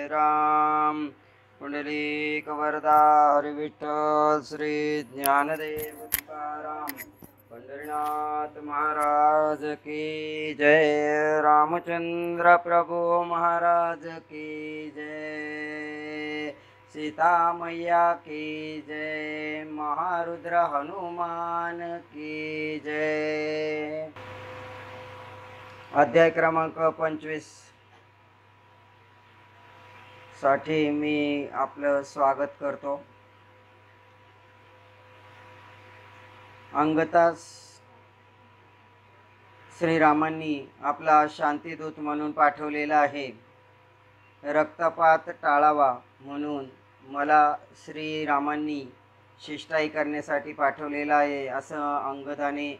राम। पुंडलिक वरदा हरिविठ्ठल श्री ज्ञानदेव तुकाराम पंढरीनाथ महाराज की जय। रामचंद्र प्रभु महाराज की जय। सीता मैया की जय। महारुद्र हनुमान की जय। अध्याय क्रमांक 25 साठी मी आपलं स्वागत करतो। अंगतास श्रीरामांनी आपला शांतिदूत म्हणून पाठवलेला आहे। रक्तपात टाळावा म्हणून मला श्रीरामांनी शिष्टाई करण्यासाठी पाठवलेला आहे असं अंगदाने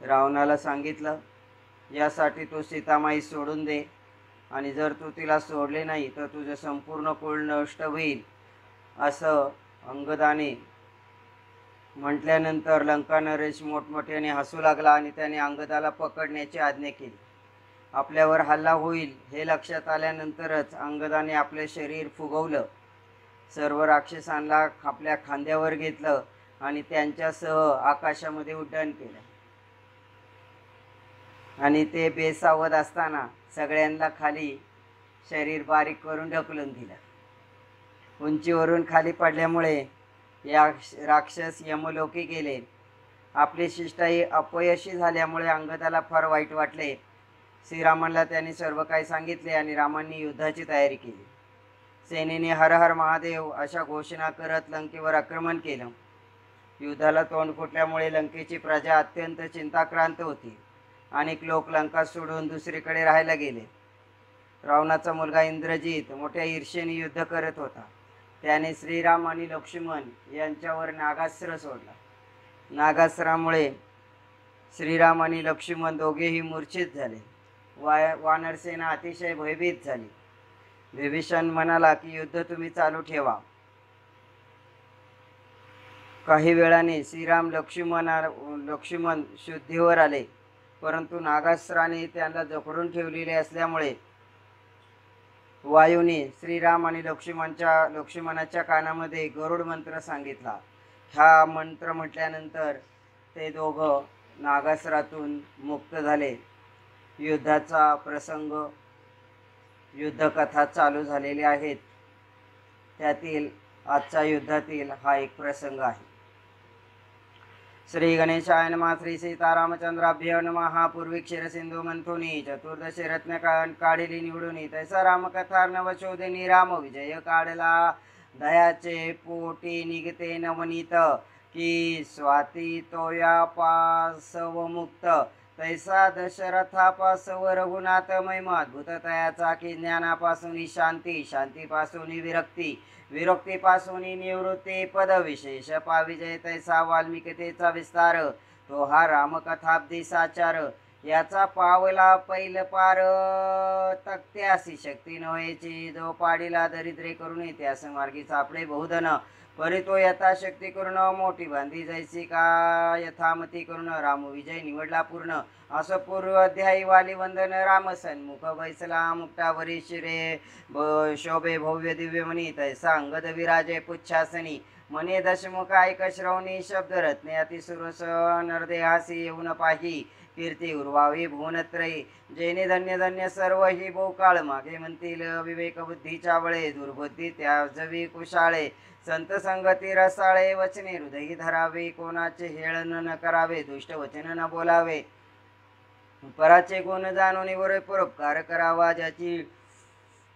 रावणाला सांगितलं। यासाठी तू सीतामाई सोडून दे आणि जर तू तिला सोडले नाही तर तुझं संपूर्ण कुळ नष्ट होईल असं अंगदाने म्हटल्यानंतर लंका नरेश मोठमोठ्याने हसू लागला आणि त्याने अंगदाला पकडण्याची आज्ञा केली। आपल्यावर हल्ला होईल हे लक्षात आल्यानंतरच अंगदाने आपले शरीर फुगवलं, सर्व राक्षसांना आपल्या खांद्यावर घेतलं आणि त्यांच्यासह आकाशामध्ये उड्डाण केलं आणि ते बेसावध असताना सगळ्यांना खाली शरीर बारीक करून ढकलून दिलं। उंचीवरून खाली पडल्यामुळे या राक्षस यमलोकी गेले। आपली शिष्टाई अपयशी झाल्यामुळे अंगदाला फार वाईट वाटले। श्रीरामांना त्यांनी सर्व काही सांगितले आणि रामांनी युद्धाची तयारी केली। सेनेने हर हर महादेव अशा घोषणा करत लंकेवर आक्रमण केलं। युद्धाला तोंड फुटल्यामुळे लंकेची प्रजा अत्यंत चिंताक्रांत होती। अनेक लोक लंका सोडून दुसरीकडे राहायला गेले। रावणाचा मुलगा इंद्रजित मोठ्या ईर्षेने युद्ध करत होता। त्याने श्रीराम आणि लक्ष्मण यांच्यावर नागास्त्र सोडला। नागास्त्रामुळे श्रीराम आणि लक्ष्मण दोघेही मूर्छित झाले। वानरसेना अतिशय भयभीत झाली। विभीषण म्हणाला की युद्ध तुम्ही चालू ठेवा। काही वेळाने श्रीराम लक्ष्मण शुद्धीवर आले, परंतु नागास्त्राने त्यांना जखडून ठेवलेले असल्यामुळे वायूने श्रीराम आणि लक्ष्मणाच्या कानामध्ये गरुड मंत्र सांगितला। हा मंत्र म्हटल्यानंतर ते दोघं नागास्त्रातून मुक्त झाले। युद्धाचा प्रसंग, युद्धकथा चालू झालेल्या आहेत। त्यातील आजच्या युद्धातील हा एक प्रसंग आहे। श्री गणेशाय नमः। श्री सीतारामचंद्राभ्य नमः। पूर्वी क्षीरसिंधू मंथुनी चतुर्दशी रत्न काढिली निवडुनी, तैसा रामकथा नवशोधिनी राम विजय काढला। दयाचे पोटी निघते नवनीत, की स्वाती तोया पासव मुक्त, तैसा दशरथापासव रघुनाथ महिमा अद्भुत तयाचा, की ज्ञानापासून शांती, शांतीपासून विरक्ती, विरक्तीपासून निवृत्ती, पद विशेष पाविजय, तैसा वाल्मिकतेचा विस्तार, तो हा रामकथाब्दी साचार। याचा पावला पैल पार, तक्त्यासी शक्ती नव्हेची, जो पाडीला दरिद्रे करून त्यास मार्गी सापडे बहुधन, परी तो यथाशक्ती करून मोठी बांधी जैसी का यथामती करून राम विजय निवडला पूर्ण। असं पूर्व अध्यायी वाली वंदन राम सन्मुख बैसला, मुक्तावरी शिरे शोभे भव्य दिव्य मनी, तैसा अंगद विराजे पुच्छासनी, मने दशमुख ऐक श्रवणी शब्द रत्ने अतिसुरस, नरदेहासी येऊन पाही, कीर्ती उर्वावी भुवनत्रयी, जेने धन्य धन्य सर्व ही बहुकाळ मागे म्हणतील, विवेक बुद्धीच्या बळे दुर्बुद्धी त्याजवी कुशाळे, संत संगती रसाळे, वचने हृदयी धरावे, कोणाचे हेळन न करावे, दुष्ट वचन न बोलावे, पराचे गुण जाणून वर परोपकार करावा, ज्याची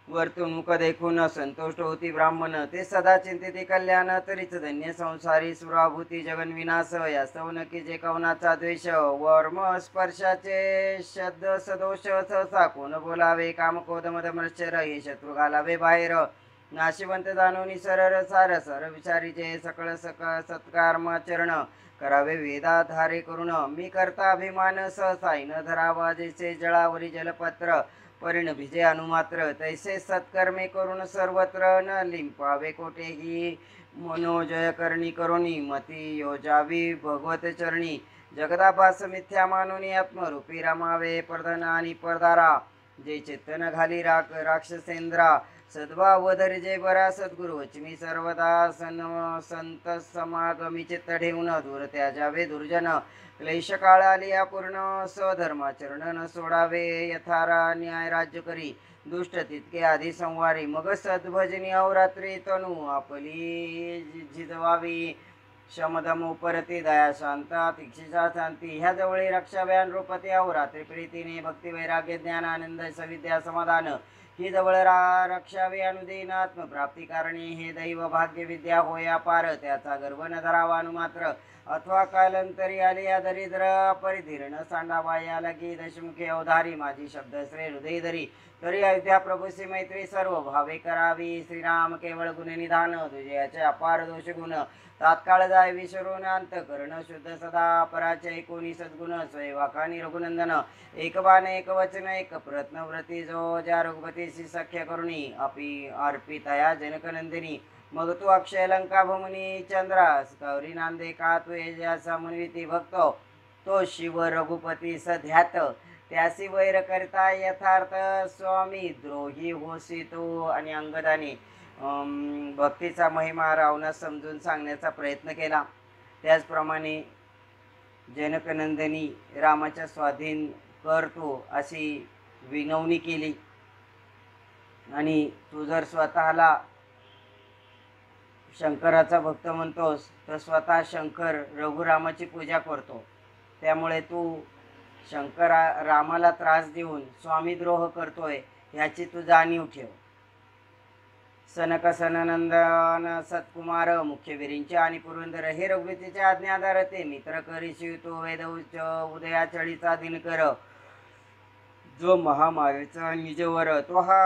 वर्तणूक देखून संतुष्ट होती ब्राह्मण, ते सदा चिंतिती कल्याण, तरीच धन्य संसारी सुराभूती जगन विनाश, यास्तव नकी जे कवनाचा द्वेष, वर्म स्पर्शाचे शब्द सदोष, सहसा कोण बोलावे, काम क्रोध मद मत्सर हे शत्रू घालावे बाहेर, नाशिवंत जाणून सरळ सार सर विचारीचे, सकळ सत्कर्माचरण करावे वेदाधारे करून, मी करता अभिमान सहसाई न धरावा, जैसे जळावरी जलपत्र परिण भिजे अनुमात्र, तैसे सत्कर्मे करून सर्वत्र न लिंपावे कोठेही, मनोजय करणी करुणी मती योजावी भगवत चरणी, जगदाभास मिथ्या मानुनी आत्मरूपी रमावे, प्रधान आणि परदारा जे चित्तन घाली राक्षसेंद्रा सद्भाव धरी जे बरा सद्गुरु वचमी सर्वदा संत समागमी चित्त ठेवून दूर त्याजावे दुर्जन क्लेश काळ आली अपूर्ण स्वधर्माचरण न सोडावे यथारा न्याय राज्य करी दुष्ट तितके आधी संवारी मग सद्भजनी अवरात्री तनु आपली जिजवावी शमदम उपरती दया शांता तिक्षिषा शांती ह्या जवळी रक्षा व्यान रूपते अवरात्री प्रीतीने भक्ती वैराग्य ज्ञान आनंद सविद्या समाधान ही जवळ रक्षावे अनुदेन आत्मप्राप्ती कारणे हे दैव भाग्य विद्या होया पार त्याचा गर्भ न धरावा अनुमात्र अथवा कालांतरी आले या दरिद्र परिधीर न सांडावा या लगी दशमुखे अवधारी माझी शब्द श्रे हृदय धरी तरी अयोध्या प्रभूसी मैत्री सर्व भावे करावी श्रीराम केवळ गुण निधान तुझ्याचे अपार दोष गुण तात्काळ जाय विसरून अंतकरण शुद्ध सदा पराचय कोणी सद्गुण स्वयंवाकानी रघुनंदन एक बाण एक वचन एक प्रत्न व्रती जो ज्या रघुपतीशी सख्य करुणी अर्पितया जनकनंदिनी मग तू अक्षय लंका भूमनी चंद्रास गौरी नांदे का तू ज्याचा मनविती भक्त तो शिव रघुपती सध्यात त्यासी वैर करता यथार्थ स्वामी द्रोही होसी तो आणि अंगदाने भक्तीचा महिमा रावणास समजून सांगण्याचा प्रयत्न केला। त्याचप्रमाणे जनकनंदिनी रामाच्या स्वाधीन करतो अशी विनवणी केली आणि तू जर स्वतःला शंकराचा भक्त म्हणतोस तर स्वतः शंकर रघुरामाची पूजा करतो, त्यामुळे तू रामाला त्रास देऊन स्वामीद्रोह करतोय ह्याची तू जाणीव ठेव। सनक सननंदन सत्कुमार मुख्यवीरींचे आणि पुरंदर हे रघुपतीचे आज्ञाधार ते मित्र करीशी तो वेद उच्च उदया चळीचा दिनकर जो महामावेचा निजवर तो हा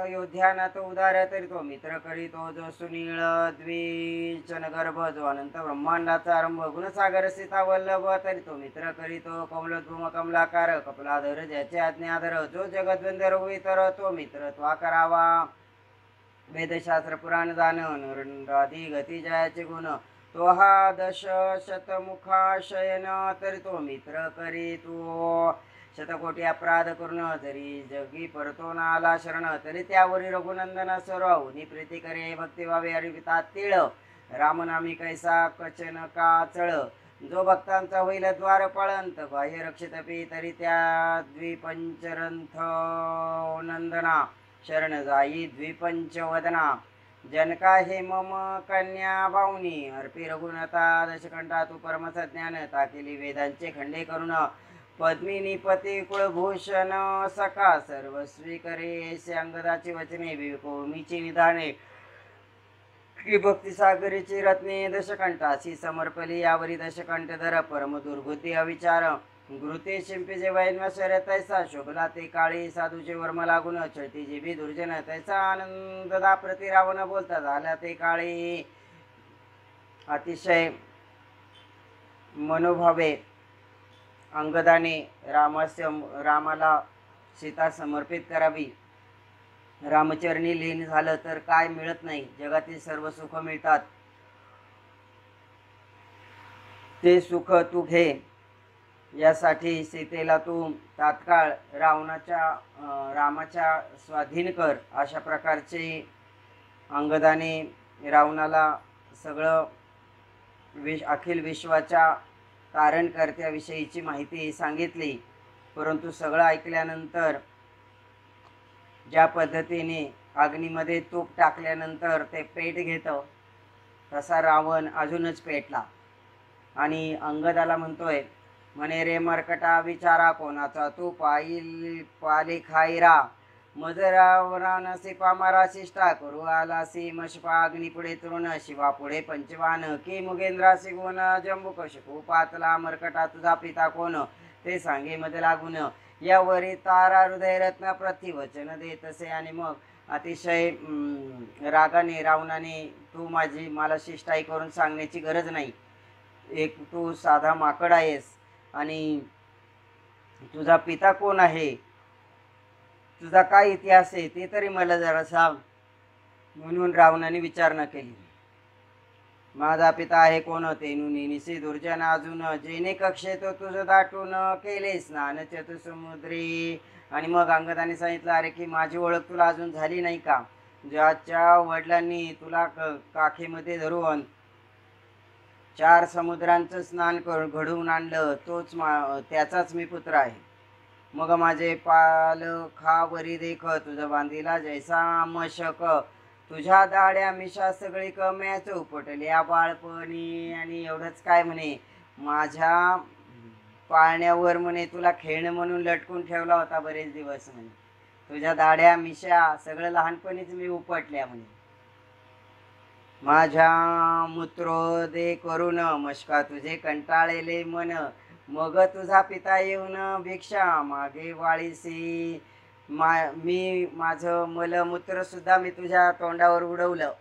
अयोध्यानाथ उदार तरी तो मित्र करी तो जो सुनीळ द्विचन गर्भ जो अनंत ब्रह्मांडाचा आरंभ गुणसागर सीता वल्लभ तरी तो मित्र करी तो कमलोद्भूम कमलाकार कपलाधर ज्याचे आज्ञाधर जो जगद्वंद रघुवीतर तो मित्र त्वा करावा वेदशास्त्र पुराण दान आदी गती जयाचे गुण तो हा दश शतमुखा शयन तरी तो मित्र करी तो शतकोटी अपराध करून जरी जगी परतो ना आला शरण तरी त्यावरी रघुनंदन सर्वनी प्रीती करे भक्ती व्हावे हरिपिता तिळ रामनामी कैसा कचन काचळ जो भक्तांचा होईल द्वार पळंत बाह्य रक्षितपी तरी त्या द्विपंचरंथ नंदना शरण जाई द्विपंचवदना जनका हे मम कन्या भावनी अर्पी रघुनाथा दशकंठा तू परमसज्ञान ताकेली वेदांचे खंडे करून पद्मिनी पती कुळभूषण सखा सर्वस्वी करे ऐसे अंगदाची वचने विकोमीची निधाने की भक्तिसागरीची रत्ने दशकंठाशी समर्पली यावरी दशकंठधर परम दुर्गुती अविचार घृते शिंपीचे वैन्वशर्य तैसा शोभला ते काळी साधूचे वर्म लागून चळती जीबी दुर्जन तैसा आनंददा प्रति रावण बोलता झाला ते काळी अतिशय मनोभावे अंगदाने रामाला सीता समर्पित करावी। रामचरणी लीन झालं तर काय मिळत नाही, जगातील सर्व सुख मिळतात, ते सुख तू घे यासाठी सीतेला तू तात्काळ रामाच्या स्वाधीन कर अशा प्रकारचे अंगदाने रावणाला सगळं अखिल विश्वाच्या तारणकर्त्याविषयीची माहिती सांगितली। परंतु सगळं ऐकल्यानंतर ज्या पद्धतीने अग्नीमध्ये तूप टाकल्यानंतर ते पेट घेतं तसा रावण अजूनच पेटला आणि अंगदाला म्हणतोय म्हणे रे मरकटा विचारा कोणाचा तू पाली खाईरा मजरावरानसी पामारा शिष्टा करू आलासी मशपा अग्नी पुढे तृण शिवा पुढे पंचवान की मुगेंद्रासी गुण जंबुक शकू पातला मरकटा तुझा पिता कोण ते सांगे मध्ये लागून यावरी तारा हृदय रत्न प्रतिवचन देतसे आणि मग अतिशय रागाने रावणाने तू मला शिष्टाई करून सांगण्याची गरज नाही, एक तू साधा माकड आहेस आणि तुझा पिता कोण आहे, तुझा काय इतिहास आहे ते तरी मला जरा सांग म्हणून रावणाने विचारणा केली। माझा पिता आहे कोण ते निसी दुर्जन अजून जेने कक्षेत तुझं दाटून केले स्नान चतुसमुद्री आणि मग अंगदाने सांगितलं, अरे की माझी ओळख तुला अजून झाली नाही का? ज्याच्या वडिलांनी तुला काखेमध्ये धरून 4 समुद्रांचं स्नान घडवून आणलं, त्याचाच मी पुत्र आहे. मग माझे पालखावरी देख, तुझं बांधिला जैसा मशक, तुझ्या दाड्या मिशा सगळी कम्याच उपटल्या बाळपणी. आणि एवढंच काय म्हणे, माझ्या पाळण्यावर म्हणे तुला खेळणं म्हणून लटकून ठेवला होता बरेच दिवस म्हणे. तुझ्या दाड्या मिशा सगळं लहानपणीच मी उपटल्या म्हणे. माझ्या मूत्रोदे करून मशका तुझे कंटाळलेले मन, मग तुझा पिता येऊन भिक्षा मागे वाळीसी. मी माझं मलमूत्र सुद्धा मी तुझ्या तोंडावर उडवलं,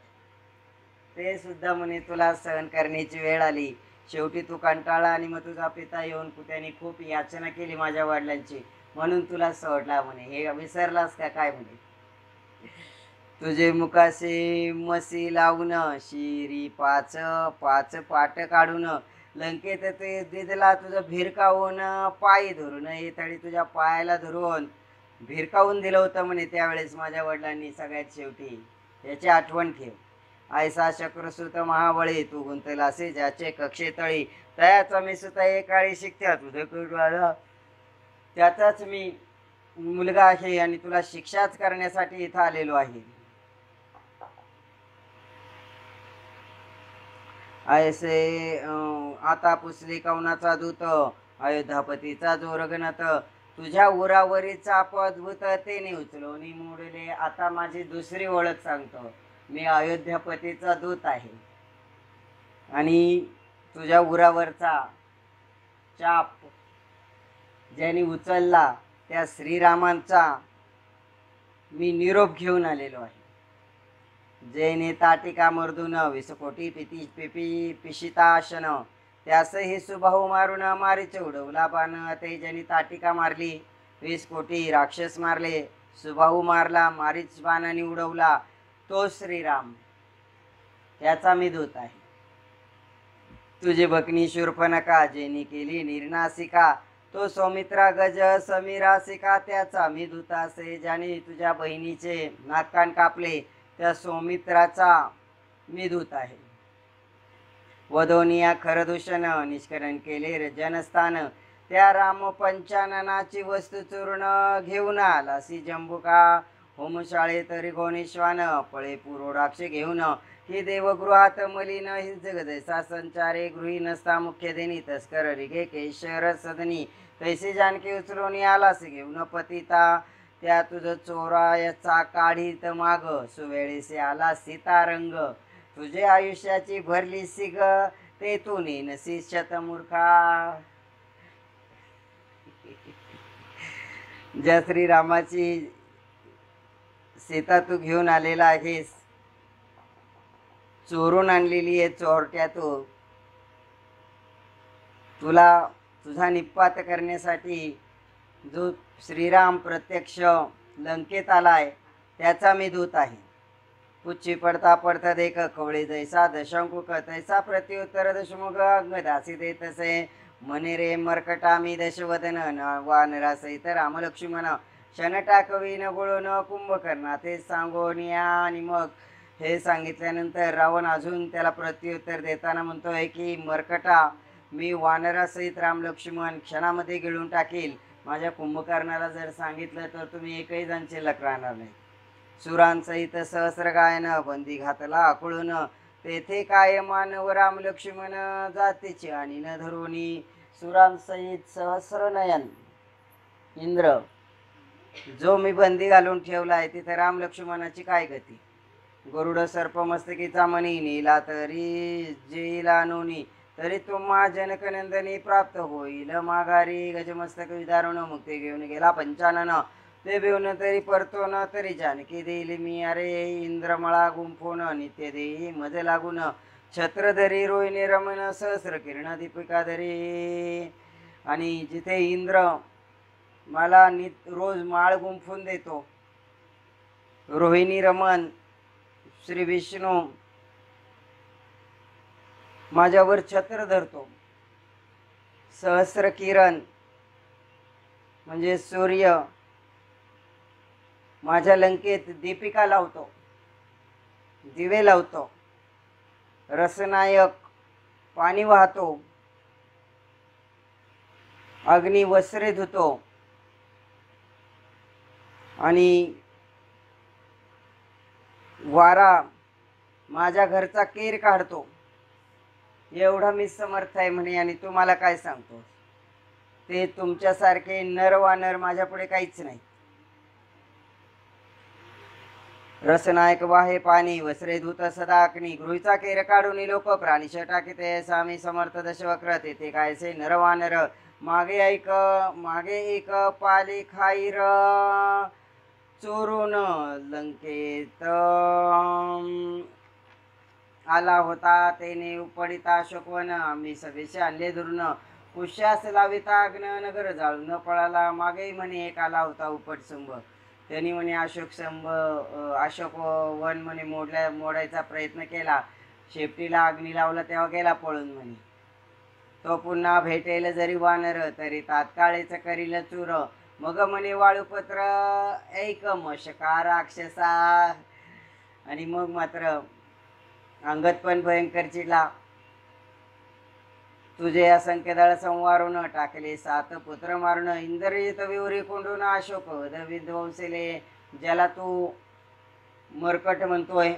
ते सुद्धा म्हणे तुला सहन करण्याची वेळ आली. शेवटी तू कंटाळा आणि मग तुझा पिता येऊन त्याने खूप याचना केली माझ्या वडिलांची, म्हणून तुला सोडला म्हणे. हे विसरलास का काय म्हणे? तुझे मुखाशी मसी लावून शिरी पाच पाच पाट काढून, लंकेत ते दिदला तुझं भिरकावून पायी धरून येताळी तुझ्या पायाला धरून भिरकावून दिलं होतं म्हणे त्यावेळेस माझ्या वडिलांनी सगळ्यात शेवटी. याची आठवण ठेव. ऐसा शक्रसुत महाबळी तू गुंतलासे ज्याचे कक्षेतळी, तयाचा मी सुद्धा एकाळी शिकत्या तुझं त्याचाच मी मुलगा आहे आणि तुला शिक्षाच करण्यासाठी इथं आलेलो आहे. ऐसे आता पुसली कवनाचा दूत, अयोध्यापतीचा जो रगनत, तुझ्या उरावरीचा अद्भुत तेने उचलवणी मोडले. आता माझी दुसरी ओळख सांगतो, मी अयोध्यापतीचा दूत आहे आणि तुझ्या उरावरचा चाप ज्याने उचलला त्या श्रीरामांचा मी निरोप घेऊन आलेलो आहे. जैने ताटिका मर्दून विसकोटी पिशिताशन, त्यासही सुबाहू मारून मारीच उडवला बाण. ते ज्याने ताटिका मारली, 20 कोटी राक्षस मारले, सुबाहू मारला, मारीच बाणाने उडवला, तो श्रीराम, त्याचा मी दूत आहे. तुझी बकनी शूर्पणखा जेनी केली निर्नासिका, तो सौमित्रा गज समीरासिका, त्याचा मी दूत असे. ज्याने तुझ्या बहिणीचे नाक कापले त्या सौमित्राचा मी दूत आहे. वदोनिया खरदूषण निष्करण केले जनस्थान, त्या राम पंचाननाची वस्तू चूर्ण घेऊन आलासी जंबुका. होमशाळे तरी घोणेश्वान पळे पुरोडाक्ष घेऊन, ही देवगृहात मलिन हि जगदैसा संचारे. गृही नसता मुख्य देनी तस्कर रिगे केशर सदनी, तैसे जानकी उचलून आलासी घेऊन पतिता. त्या तुझं चोरायाचा काढीत माग, सुवेळेसे आला सीतारंग. तुझे आयुष्याची भरली सिग, ते तू नेनसी शतमूर्खा. ज्या श्रीरामाची सीता तू घेऊन आलेला आहेस, चोरून आणलेली आहे चोरट्या तू. तुला तुझा निपात करण्यासाठी जो श्रीराम प्रत्यक्ष लंकेत आलाय, त्याचा मी दूत आहे. पुच्छी पडता पडता देख कवळे जैसा दशंकुक, तैसा प्रत्युत्तर दशमुख अंगदासी देतसे. म्हणे रे मर्कटा मी दशवदन, वानरा सहित राम लक्ष्मण, शनटा कवी न गोळून कुंभकर्णा ते सांगोनिया. आणि मग हे सांगितल्यानंतर रावण अजून त्याला प्रत्युत्तर देताना म्हणतोय की मर्कटा, मी वानरासहित राम लक्ष्मण क्षणामध्ये गिळून टाकील. माझ्या कुंभकर्णाला जर सांगितलं तर तुम्ही एकही जण शिल्लक राहणार नाही. सुरांसहित सहस्र गायन बंदी घातला आकुळून, तेथे काय मानव राम लक्ष्मण जातीचे आणि न धरुणी. सुरांसहित सहस्र नयन इंद्र जो मी बंदी घालून ठेवला आहे, तिथे राम लक्ष्मणाची काय गती. गरुड सर्प मस्तकीचा मणी नेला तरी जेला नोनी, तरी तुम्हा जनकनंदनी प्राप्त होईल माघारी. गजमस्तक विदारुण मुक्ती घेऊन गेला पंचानन, ते बेऊन तरी परतो न तरी जानकी देईल मी. अरे इंद्रमळा गुंफून नित्य देई मज लागून, छत्रधरी रोहिणी रमण सहस्र किरण दीपिका धरी. आणि जिथे इंद्र मला रोज माळ गुंफून देतो, रोहिणी रमण श्री विष्णू माझ्यावर छत्र धरतो, सहस्र किरण म्हणजे सूर्य माझ्या लंकेत दीपिका लावतो, दिवे लावतो, रसनायक पाणी वाहतो, अग्नी वस्त्रे धुतो आणि वारा माझ्या घरचा केर काढतो. एवढा मी समर्थ आहे म्हणे. आणि तुम्हाला काय सांगतो, ते तुमच्यासारखे नर माझ्यापुढे काहीच नाही. रसनायक वाहे पाणी, वस्त्रे धुत सदा अग्नी, गृहीचा केर काढून लोक प्राणी टाकीते, स्वामी समर्थ दशवक्र तेथे कायसे नरवानर. मागे एक पाले खाईर, चोरून लंकेत आला होता, तेने उपडिता शोकवन. आम्ही सभेशी आणले दुरून, कुशास लाविता अग्न, नगर जाळून पळाला. मागे म्हणे एक आला होता उपटसंभ, त्यांनी म्हणे अशोक वन म्हणे मोडायचा प्रयत्न केला. शेपटीला अग्नी लावला तेव्हा गेला पळून म्हणे. तो पुन्हा भेटेल जरी वानर, तरी तात्काळेच करील चूर. मग म्हणे वाळूपत्र ऐक मशका राक्षसा. आणि मग मात्र अंगद पण भयंकर चिडला. तुझे असंख्य दळ संवारून, टाकले 7 पुत्र मारून. इंद्रजित विवरी कोंडून अशोक विध्वंसले. ज्याला तू मरकट म्हणतोय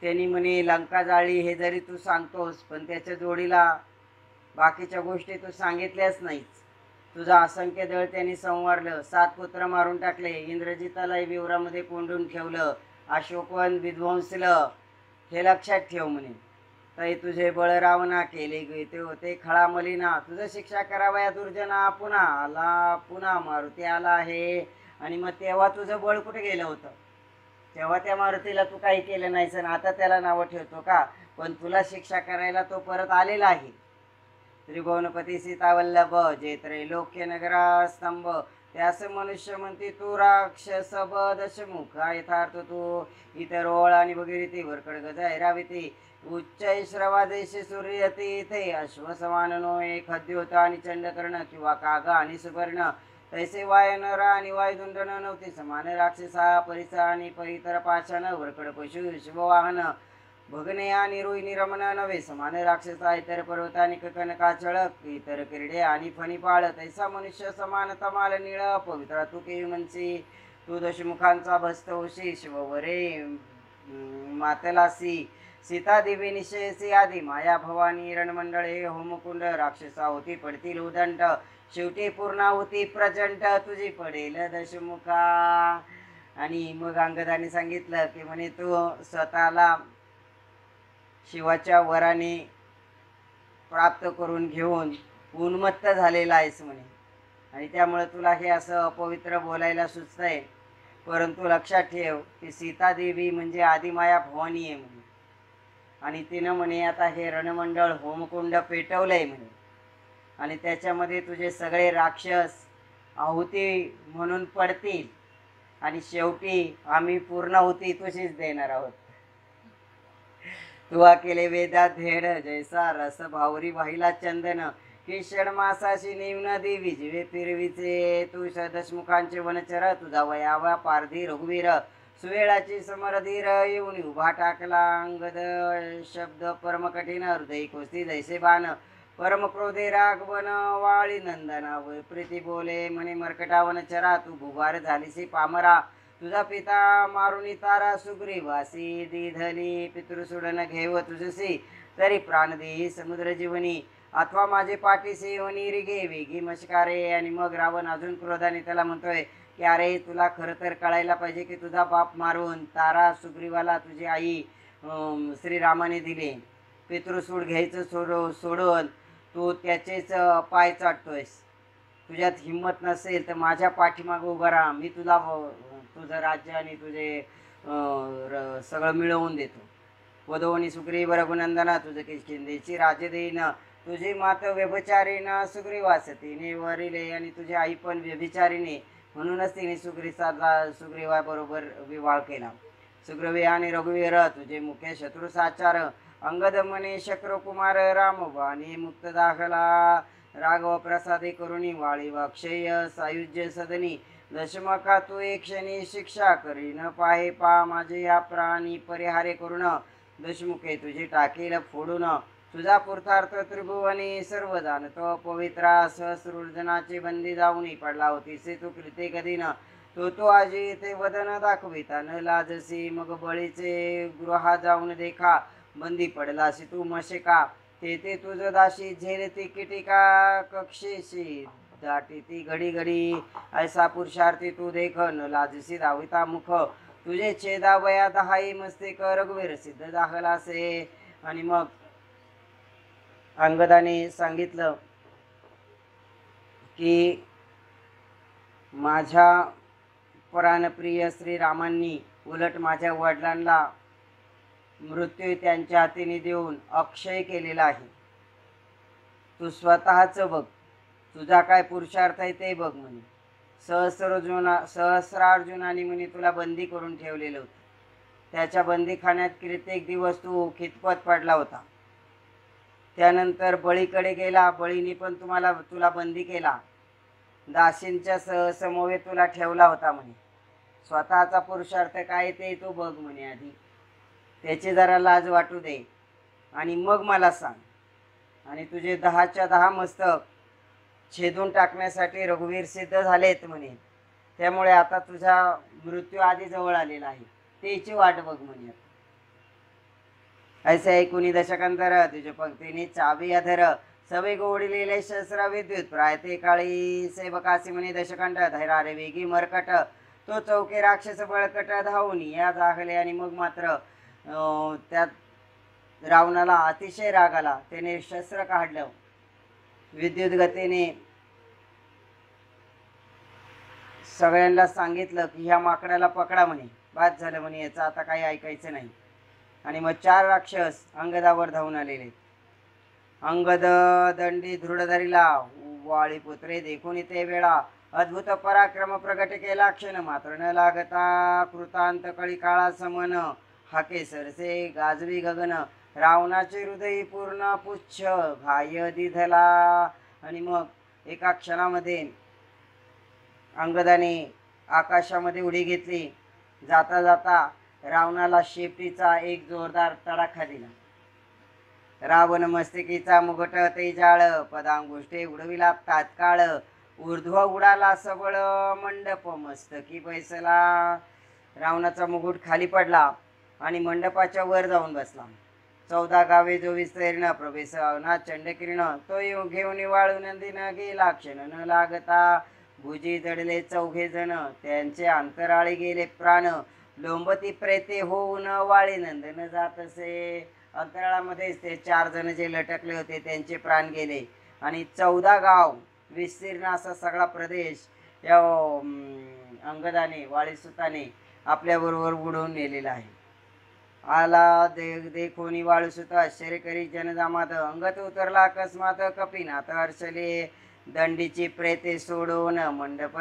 त्यांनी म्हणे लंका जाळली हे जरी तू सांगतोस, पण त्याच्या जोडीला बाकीच्या गोष्टी तू सांगितल्याच नाहीच. तुझा असंख्य दळ त्यांनी संवारलं, 7 पुत्र मारून टाकले, इंद्रजिताला विवरामध्ये कोंडून ठेवलं, अशोकवन विध्वंसलं. हे लक्षात ठेव म्हणे. तै तुझे बळ रावणा केले ते खळा मलिना. तुझं शिक्षा करावया दुर्जना. पुन्हा मारुती आला आहे. आणि मग तेव्हा तुझं बळ कुठे गेलं होतं? तेव्हा त्या मारुतीला तू काही केलं नाहीस, आणि आता त्याला नावं ठेवतो का? पण तुला शिक्षा करायला तो परत आलेला आहे. त्रिभुवनपती सीतावल्लभ, जे त्रैलोक्य नगरा स्तंभ, त्यास मनुष्य म्हणते तू राक्षस दशमुख. यथार्थ तू इतर ओळ आणि वगैरे ते वरकड गज ऐराविते. उच्च श्रवादेशी सूर्यते इथे अश्वसमाननो एक हद्दी होता, आणि चंडकर्ण किंवा काग आणि सुवर्ण. तैसे वायनर आणि वायुदंडन नव्हते समान. राक्षसा परिसा आणि परितर पाषाण, वरकड पशु शिववाहन, भगने आणि रोहिणी रमण नव्हे समान. राक्षसा इतर पर्वत आणि कनका चळक, इतर किरडे आणि फणीपाळ. तैसा मनुष्य समान तमाल निळ. पवित्रा तू केवी म्हणसी, तू दशमुखांचा भस्त होशी. शिववरे मातलासी, सीता देवी निश्चयसी आधी. माया भवानी रणमंडळे होमकुंड. राक्षसा होती पडतील उदंड, शेवटी पूर्णाहुती प्रचंड. तुझी पडेल दशमुखा. आणि मग अंगदाने सांगितलं की म्हणे तू स्वतःला शिवाच्या वराने प्राप्त करून घेऊन उन्मत्त झालेला आहेस म्हणे, आणि त्यामुळे तुला हे असं अपवित्र बोलायला सुचतंय. परंतु लक्षात ठेव की सीतादेवी म्हणजे आदिमाया भवानी आहे म्हणे, आणि तिनं म्हणे आता हे रणमंडळ होमकुंड पेटवलंय म्हणे, आणि त्याच्यामध्ये तुझे सगळे राक्षस आहुती म्हणून पडतील, आणि शेवटी आम्ही पूर्णाहुती तुझीच देणार आहोत. तुवा केले वेदाध्ययन, जैसा रस भावरी वाहिला चंदन. की षडमासाशी निम्न देवी जिवे फिरविचे. तू दशमुखांचे वनचर, तुझा वयावा पारधी रघुवीर. सुवेळाची समरधीर येऊन उभा टाकला अंगद शब्द परम कठीण. हृदय कोस्ती जैसे बाण, परम क्रोधे रागवन वाळी नंदना. प्रीती बोले म्हणे मर्कटा वनचरा, तू भुभार झालीसी पामरा. तुझा पिता मारुनी तारा सुग्रीवासी. दिधली पितृसुडन घेव तुझसी, तरी प्राण देही समुद्र जीवनी. अथवा माझे पाठीसे वनी रिगे वेगी मशकारे. आणि मग रावण अजून क्रोधाने त्याला म्हणतोय की अरे तुला खरं तर कळायला पाहिजे की तुझा बाप मारून तारा सुग्रीवाला तुझी आई श्रीरामाने दिले. पितृसूड घ्यायचं सोडून तू त्याचेच पाय चाटतोयस. तुझ्यात हिंमत नसेल तर माझ्या पाठीमागं उभा राहा, मी तुला तुझं राज्य आणि तुझे सगळं मिळवून देतो. वधवणी सुग्रीव रघुनंदना, तुझं किष्किंधेची राज्य देईन. तुझी माता व्यभिचारीनं सुग्रीवासतीने वरिले, आणि तुझी आई पण व्यभिचारीने, म्हणूनच तिने सुग्रीवाबरोबर विवाह केला. सुग्रीव आणि रघुवीर तुझे मुख्य शत्रू साचार. अंगद म्हणे शक्रकुमार रामवाणी मुक्त दाखला. राघव प्रसादे करुणी वाळी वाक्षय सायुज्य सदनी. दशमका तू एक क्षणी शिक्षा करी न पाहे पा माझे या प्राणी परिहारे करून दशमुखे तुझे टाकेल फोडून तुझा पुरुषार्थ त्रिभुवनी सर्व जाणतो पवित्रा सहस्रजनाची बंदी जाऊन पडला होती से तू कृते कधी न तो आजी ते वदन दाखविता न लाजसी मग बळीचे गृहा जाऊन देखा बंदी पडलासी तू मशेका ते तुझ दाशी झेलती किटिका कक्षेशी दाटी ती घडी घडी ऐसा पुरुषार्थी तू देख न लाजसी दाविता मुख तुझे छेदा वया दहाई मस्तिक रघुवीर सिद्ध दाखलासे. आणि मग अंगदाने सांगितलं की माझ्या प्राणप्रिय श्रीरामांनी उलट माझ्या वडिलांना मृत्यू त्यांच्या हातीने देऊन अक्षय केलेला आहे. तू स्वतःच बघ, तुझा काय पुरुषार्थ आहे ते बघ म्हणे. सहस्रार्जुनाने म्हणे तुला बंदी करून ठेवलेलं होतं. त्याच्या बंदीखान्यात कित्येक दिवस तू खितपत पडला होता. त्यानंतर बळीकडे गेला, बळीने पण तुला बंदी केला. दासींच्या समवेत तुला ठेवला होता म्हणे. स्वतःचा पुरुषार्थ काय ते तू बघ म्हणे आधी, त्याची जरा लाज वाटू दे आणि मग मला सांग. आणि तुझे 10च्या 10 मस्तक छेदून टाकण्यासाठी रघुवीर सिद्ध झालेत म्हणे. त्यामुळे आता तुझा मृत्यू आधी जवळ आलेला आहे, त्याची वाट बघ म्हणे. ऐसे ऐकुनी दशकांतर तुझ्या पंक्तीने चावी अधर सवे गोडलेले शस्त्र विद्युत प्रायते काळी सेवकासी म्हणे दशकांत धैरारे वेगी मरकट तो चौके राक्षस बळकट धावून या जागले. आणि मग मात्र त्यात रावणाला अतिशय राग आला. त्याने शस्त्र काढलं, विद्युत गतीने सगळ्यांना सांगितलं की ह्या माकडाला पकडा म्हणे. बाद झालं म्हणे, याचं आता काही ऐकायचं नाही. आणि मग 4 राक्षस अंगदावर धावून आलेले. अंगद दंडी दृढधरीला वाळीपुत्रे देखून ते वेळा अद्भुत पराक्रम प्रगट केला. क्षण मात्र न लागता कृतांत कळी काळा समन हाके सरसे गाजवी गगन रावणाचे हृदय पूर्ण पुच्छ घाय दिधला. आणि मग एका क्षणामध्ये अंगदाने आकाशामध्ये उडी घेतली. जाता जाता रावणाला शेपटीचा एक जोरदार तडाखा दिला. रावण मस्तकीचा मुगट ते जाळ पदांगुष्ठे उडविला तात्काळ ऊर्ध्व उडाला सबळ मंडप मस्तकी बैसला. रावणाचा मुकुट खाली पडला आणि मंडपाच्या वर जाऊन बसला. 14 गावे जो विस्तीर्ण प्रवेश ना चंडकिरण तो घेऊन वाळू नंदीन गेला. क्षण न लागता भुजी जडले 4घे जण त्यांचे अंतराळी गेले प्राण. लोंबती प्रेते होऊन वाळी नंदन जातसे. अंतराळामध्येच ते 4 जण जे लटकले होते त्यांचे प्राण गेले. आणि 14 गाव विस्तीर्ण असा सगळा प्रदेश या अंगदाने वाळीसुताने आपल्याबरोबर उडवून नेलेला आहे. आला देखोनी वाळूसुत आश्चर्य करी जनजामात अंगत उतरला अकस्मात कपिनाथ हर्षले. दंडीची प्रेते सोडून मंडप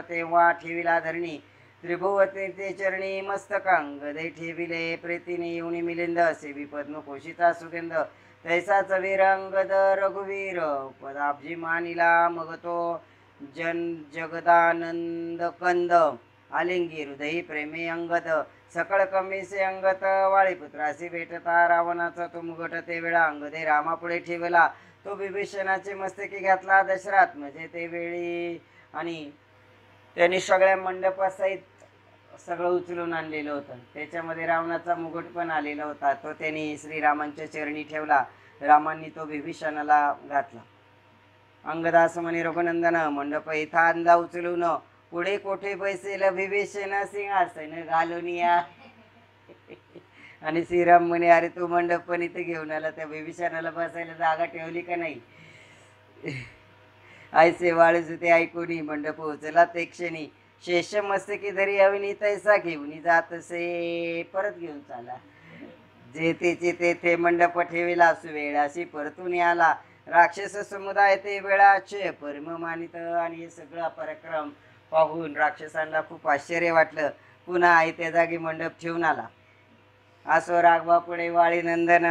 तेव्हा ठेविला धरणी त्रिभुवते ते चरणी मस्तक अंगदे ठेविले. प्रेतीने येऊनी मिलिंद सेवी पद्म कोशिता सुगंध तैसाच वीर अंगद रघुवीर पदाब्जी मानिला. मग तो जगदानंद कंद आलिंगी हृदयी प्रेमे अंगद सकळ कमीसे अंगत वाळीपुत्रासी भेटता. रावणाचा तो मुगट ते वेळा अंगदे रामापुढे ठेवला. तो विभीषणाचे मस्तकी घातला दशरथ म्हणजे ते वेळी. आणि त्यांनी सगळ्या मंडपासहित सगळं उचलून आणलेलं होतं. त्याच्यामध्ये रावणाचा मुकुट पण आलेला होता. तो त्यांनी श्रीरामांच्या चरणी ठेवला. रामांनी तो विभीषणाला घातला. अंगदास म्हणे रघुनंदन मंडप इथं आणला उचलून पुढे कोठे बैसेल विभीषण सिंहासन घालून या. आणि श्रीराम म्हणे अरे तू मंडप पण इथे घेऊन आला, त्या विभीषणाला बसायला जागा ठेवली का नाही. ऐसे वाळूस ते ऐकून मंडप उचला ते क्षणी शेष मस्तकी धरी हवी तैसा घेऊन जातसे. परत घेऊन चाला. जे तेथे मंडप ठेविला सुवेळाशी परतून आला. राक्षस समुदाय ते वेळाचे परम मानित. आणि हे सगळा पराक्रम पाहून राक्षसांना खूप आश्चर्य वाटलं. पुन्हा आई त्या जागी मंडप ठेवून आला. असो राघवा पुढे वाळी नंदन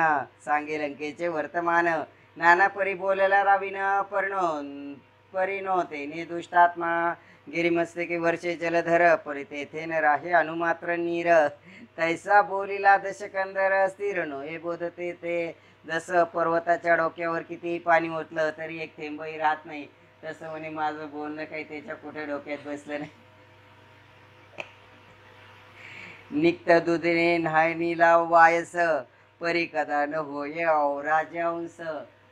सांगे लंकेचे वर्तमान नाना परी बोलला रावीन पर्ण परी नव्हते ने दुष्टात्मा गिरिमस्तकी वर्षे जलधर परी तेथे न राहे अनुमात्र नीर तैसा बोलिला दशकंदर स्थिर नो हे बोधते ते जसं पर्वताच्या डोक्यावर किती पाणी ओतलं तरी एक थेंबही राहत नाही तसं म्हणे माझं बोलणं काही त्याच्या कुठे डोक्यात बसलं नाही. निक्त दुधीने न्हायनीला वायस परी कदा न होय राजहंस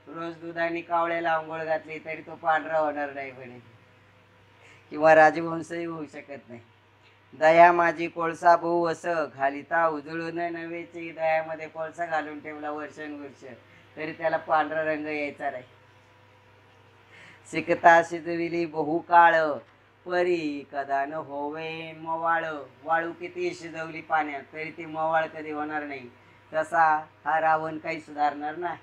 रोज दुधाने कावळ्याला आंघोळ घातली तरी तो पांढरा होणार नाही म्हणे किंवा राजवंशही होऊ शकत नाही. दया माझी कोळसा भाऊ असं घालिता उजळून नव्हेची दयामध्ये कोळसा घालून ठेवला वर्षानुवर्ष तरी त्याला पांढरा रंग यायचा नाही. शिकता शिजविली बहु काळ परी कदा न होवे मवाळ वाळू किती शिजवली पाण्यात तरी ती मवाळ कधी होणार नाही तसा हा रावण काही सुधारणार नाही.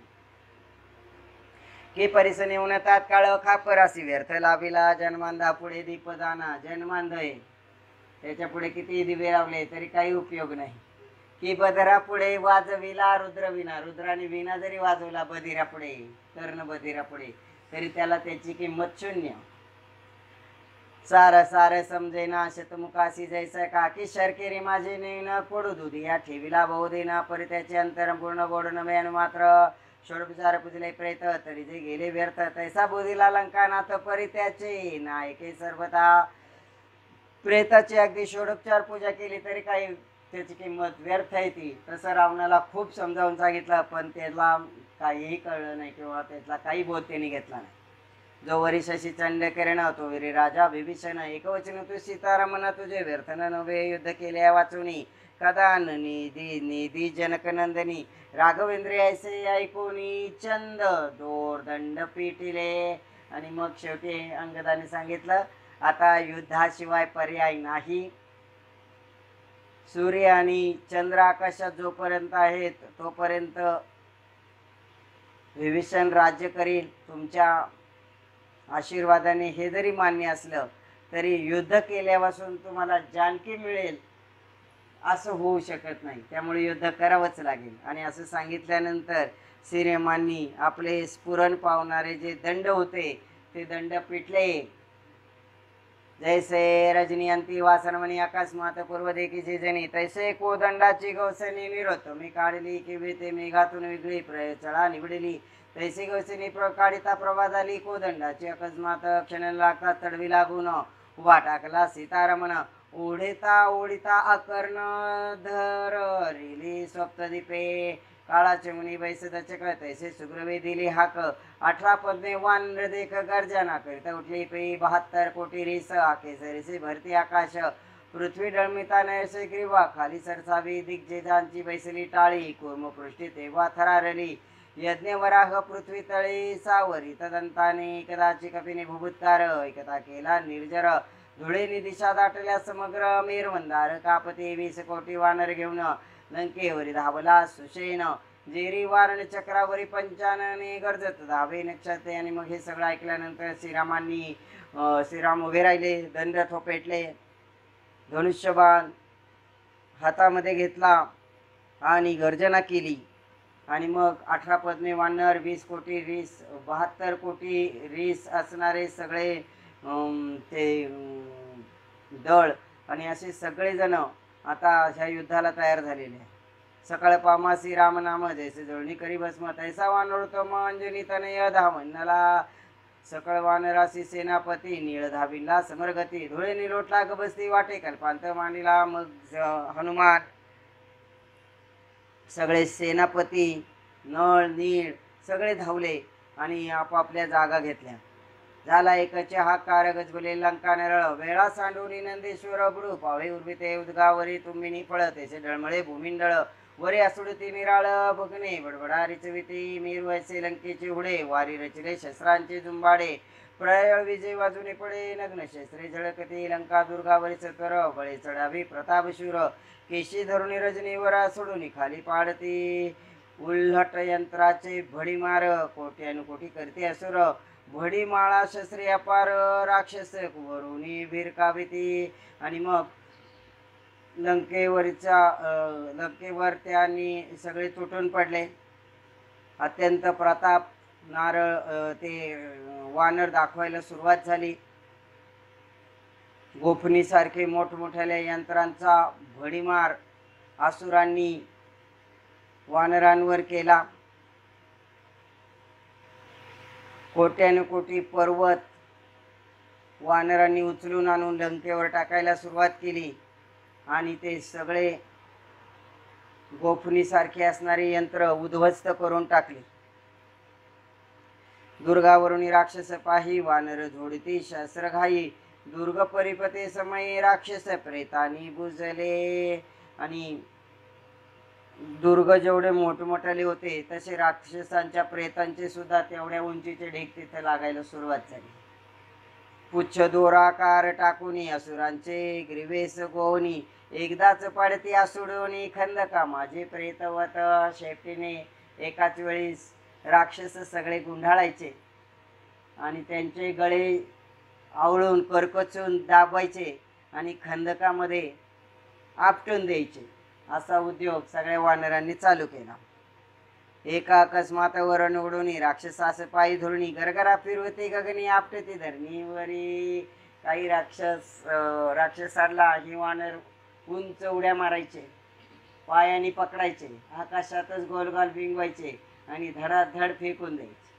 की परिसने होऊन तात्काळ खापरासी व्यर्थ लाभिला जन्मांधा पुढे दीपदाना जन्मांधय त्याच्या पुढे किती दिवे लावले तरी काही उपयोग नाही. की बधिरा पुढे वाजविला रुद्रविना रुद्राने विना जरी वाजवला बधिरा पुढे कर्ण बधिरा पुढे तरी त्याला त्याची किंमत शून्य. सार सार समजेना शतमुखासी जैसा का की शर्केरी माझे न पडू दुधी या ठेवीला बहुदेना परी त्याचे अंतर पूर्ण गोड नव्हे मात्र षोडोपचार पुजले प्रेत तरी जे गेले व्यर्थ तैसा बोधीला लंकानाथ परी त्याचे नायके सर्वता प्रेताची अगदी षोडोपचार पूजा केली तरी काही त्याची किंमत व्यर्थ आहे ती. तसं रावणाला खूप समजावून सांगितलं पण त्याला काहीही कळलं नाही किंवा त्यातला काही बोध त्यांनी घेतला नाही. जो वरी शशी चंड किरण तो विरी राजा विभीषण एकवचन तू सीतारामना तुझे व्यर्थन नव्हे युद्ध केल्या वाचुनी कदा निधी निधी जनकनंदनी राघवेंद्र ऐसे ऐकोनी चंद दोर दंड पिटिले. आणि मग शेवटी अंगदाने सांगितलं आता युद्धाशिवाय पर्याय नाही. सूर्य आणि चंद्र आकाशात जोपर्यंत आहेत तोपर्यंत विभीषण राज्य करील. तुमच्या आशीर्वादाने हे जरी मान्य असलं तरी युद्ध केल्यापासून तुम्हाला जानकी मिळेल असं होऊ शकत नाही त्यामुळे युद्ध करावंच लागेल. आणि असं सांगितल्यानंतर श्रीरामांनी आपले स्फुरण पावणारे जे दंड होते ते दंड पिटले. जैसे रजनी अंती वासनमणी अकस्मात पूर्व देखीची जनी तैसे कोदंडाची गवसनी निरोत मी काढली किंवा ते मेघातून वेगळी चळा निवडली तैसे गवसनी काढिता प्रभा झाली कोदंडाची अकस्मात क्षण लागतात तडवी लागून उभा टाकला सीतारमण ओढिता ओढिता अकर्ण धरली सप्तदीपे काळाचे मुनी बैस दचक तैसे सुग्रवे दिली हाक 18 पद्मे वानर देख गर्जना करीत उठली पै 72 कोटी रिस आकेसरीसे भरती आकाश पृथ्वी डळमिता नैसे ग्रीवा खाली सरसावी दिग्जेजांची बैसली टाळी कूर्म पृष्ठी तेव्हा थरारली यज्ञ वराह पृथ्वी तळी सावरी तदंताने कदाची कपिने भुभुत्कार एकता केला निर्जर धुळेनी दिशा दाटल्या समग्र मेरवंदार कापते 20 कोटी वानर घेऊन लंकेवरी धावला सुषेण जेरी वारण चक्रावरी पंचानने गरजत धावे नक्षत्रे. आणि मग हे सगळं ऐकल्यानंतर श्रीराम उभे राहिले दंड थोपेटले धनुष्यबाण हातामध्ये घेतला आणि गर्जना केली. आणि मग 18 पद्मे वानर 20 कोटी रीस 72 कोटी रीस असणारे सगळे ते दळ आणि असे सगळेजण आता ह्या युद्धाला तयार झालेले आहे. सकाळ पामासी रामनाम जैसे जळणी करी भस्म तैसा वानरोत्तम अंजनी तनय धामन्नला सकळ वानरासी सेनापती नीळ धाविला समरगती धुळे निलोटला गबस्ती वाटे कल्पांत मांडीला. मग हनुमान सगळे सेनापती नळ नीळ सगळे धावले आणि आपापल्या जागा घेतल्या. झाला एकचे हाकार गजबले लंका नरळ वेळा सांडूनी नंदेश्वर बडू पावळे उर्विते उदगावरी तुम्ही फळ तेसे डळमळे भूमिंडळ वरे असुडती निराळ बघणे बडबडा रिचविती मीर वैसे लंकेचे हुडे वारी रचले शस्त्रांचे जुंबाडे प्रयळ विजय वाजूने पडे नग्न शस्त्रे झळकते लंका दुर्गावरी सत्वर बळे चढावी प्रतापशूर केशी धरुणी रजनीवर सोडून खाली पाडती उल्हट यंत्राचे भडीमार कोट्यानुकोटी करते असुर भडी माळा शस्त्रे अपार राक्षस वरुणी भिरकाविती. आणि मग लंकेवर त्यांनी सगळे तुटून पडले. अत्यंत प्रताप नारळ ते वानर दाखवायला सुरुवात झाली. गोफणीसारखे मोठमोठ्या यंत्रांचा भडीमार असुरांनी वानरांवर केला. कोट्यानुकोटी पर्वत वानरांनी उचलून आणून लंकेवर टाकायला सुरुवात केली आणि ते सगळे गोफणीसारखे असणारे यंत्र उद्ध्वस्त करून टाकले. दुर्गावरून राक्षस पाही वानर झोडती शस्त्रघाई, दुर्ग परिपते समये राक्षस प्रेतानी बुजले. आणि दुर्ग जेवढे मोठमोठाले होते तसे राक्षसांच्या प्रेतांचे सुद्धा तेवढ्या उंचीचे ढेग तिथे लागायला सुरुवात झाली. पुच्छ दोराकार टाकुनी असुरांचे ग्रीवेस गोवनी, एकदाच पडती असुडोनी खंदका माझे प्रेतवत. शेपटीने एकाच वेळीस राक्षस सगळे गुंढाळायचे आणि त्यांचे गळे आवळून करकचून दाबायचे आणि खंदकामध्ये आपटून द्यायचे. असा उद्योग सगळ्या वानरांनी चालू केला. एका अकस्मात वरण उडूनी राक्षसास पायी धुळणी, गरगरा फिरवते गगनी आपटते धरणीवरी. काही राक्षसांना ही वानर उंच उड्या मारायचे, पायाने पकडायचे, आकाशातच गोलगाल भिंगवायचे आणि धडाधड फेकून द्यायचे.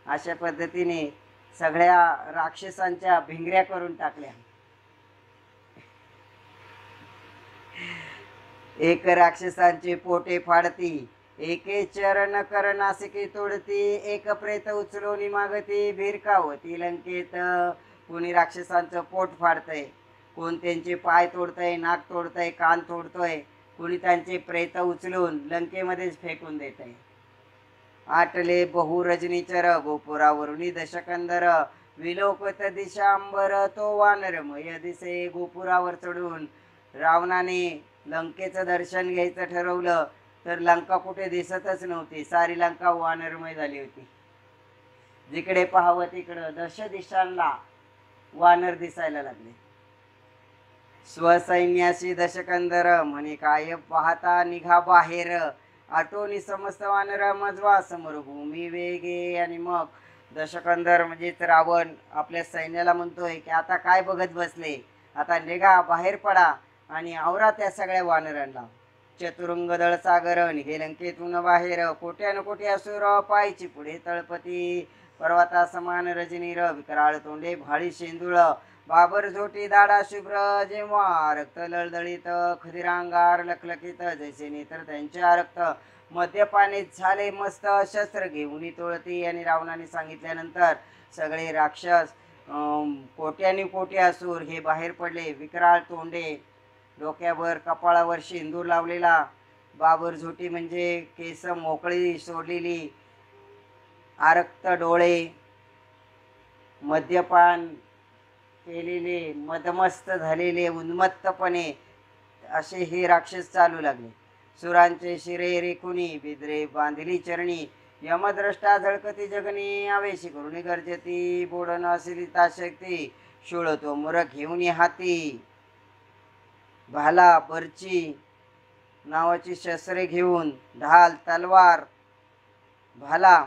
अशा पद्धतीने सगळ्या राक्षसांच्या भिंगऱ्या करून टाकल्या. एक राक्षसांचे पोटे फाडती, एके चरण कर नासिके तोडती, एक प्रेत उचलून मागती भिरकावती लंकेत. कोणी राक्षसांचं पोट फाडतंय, कोण त्यांचे पाय तोडतंय, नाक तोडतंय, कान तोडतोय, कोणी त्यांचे प्रेत उचलून लंकेमध्येच फेकून देत आहे. आटले बहु रजनीचर गोपुरावरुणी दशकंदर, विलोकत दिशांबर तो वानरमय दिसे. गोपुरावर चढून रावणाने लंकेचं दर्शन घ्यायचं ठरवलं तर लंका कुठे दिसतच नव्हती. सारी लंका वानरमय झाली होती. जिकडे पाहावं तिकडं दश दिशांना वानर दिसायला लागले. स्वसैन्याशी दशकंदर म्हणे काय पाहता निघा बाहेर, आटोनी समस्त वानर मजवा समोर भूमी वेगे. आणि मग दशकंदर म्हणजेच रावण आपल्या सैन्याला म्हणतोय की आता काय बघत बसले, आता निघा बाहेर पडा आणि आवरा त्या सगळ्या वानरांना. चतुरंग दळ सागर निघे लंकेतून बाहेर, कोट्यानुकोटी असुर पायची पुढे तळपती. पर्वता समान रजनीर विकराळ तोंडे भाळी शेंदुळ, बाबर झोटी दाडा शुभ्र जेव्हा रक्त लळदळीत, खदिरांगार लखलखित जैसे नेत्र त्यांच्या रक्त. मद्यपाने झाले मस्त शस्त्र घेऊन तोळती. आणि रावणाने सांगितल्यानंतर सगळे राक्षस कोट्यानी कोटी असुर हे बाहेर पडले. विकराळ तोंडे, डोक्यावर कपाळावर शेंदूर लावलेला, बाबर झोटी म्हणजे केस मोकळी सोडलेली, आरक्त डोळे, मद्यपान केलेले, मदमस्त झालेले, उन्मत्तपणे असे हे राक्षस चालू लागले. सुरांचे शिरे रेखुनी बिद्रे बांधिली चरणी, यमद्रष्टा झळकती जगनी आवेशी करुणी गर्जती. बोडन असिली ताशक्ती शूळतो मुर घेऊन हाती, भाला बर्ची नावाची शस्त्रे घेऊन, ढाल तलवार भाला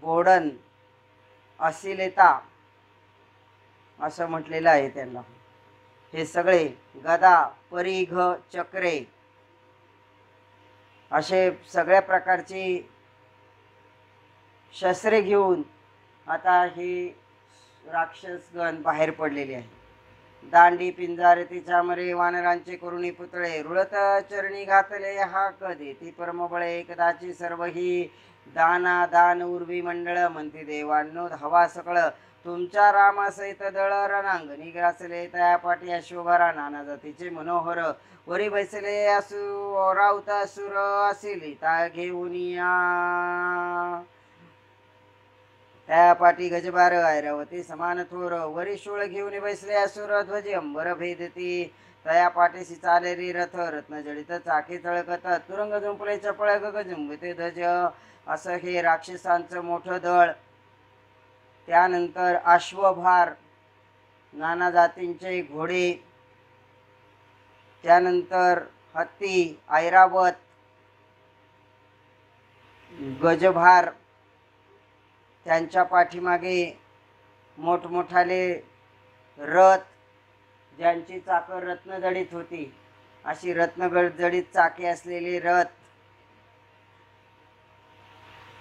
बोडन असिलेता असं म्हटलेलं आहे त्यांना. हे सगळे गदा परिघ चक्रे असे सगळ्या प्रकारची शस्त्रे घेऊन आता ही राक्षसगण बाहेर पडलेली आहे. दांडी पिंजारे तिच्या मरे वानरांचे करुणी पुतळे, रुळत चरणी घातले हा कधी ती परमबळे. कदाची सर्व ही दाना दान उर्वी मंडळ, म्हणते देवांनो धावा सकळ. तुमच्या रामासहित दळ रणांगणी ग्रासले, तया पाठी अश्वभरा नाना जातीचे मनोहर. वरी बैसले असु राऊत असुर असिली ता घेऊन या, त्या पाठी गजबार ऐरावती समान थोर. वरी शूळ घेऊन बैसले असुर ध्वज अंबर भेदती, तया पाठीशी चालेरी रथ रत्न जडित चाके चळकत. तुरंग जुंपले चपळ गग जुंबते ध्वज. असं हे राक्षसांचं मोठं दळ. त्यानंतर अश्वभार नाना जातींचे घोडे, त्यानंतर हत्ती ऐरावत, गजभार त्यांच्या पाठीमागे मोठमोठाले रथ, ज्यांची चाकं रत्नजडित होती, अशी रत्नजडित चाके असलेले रथ,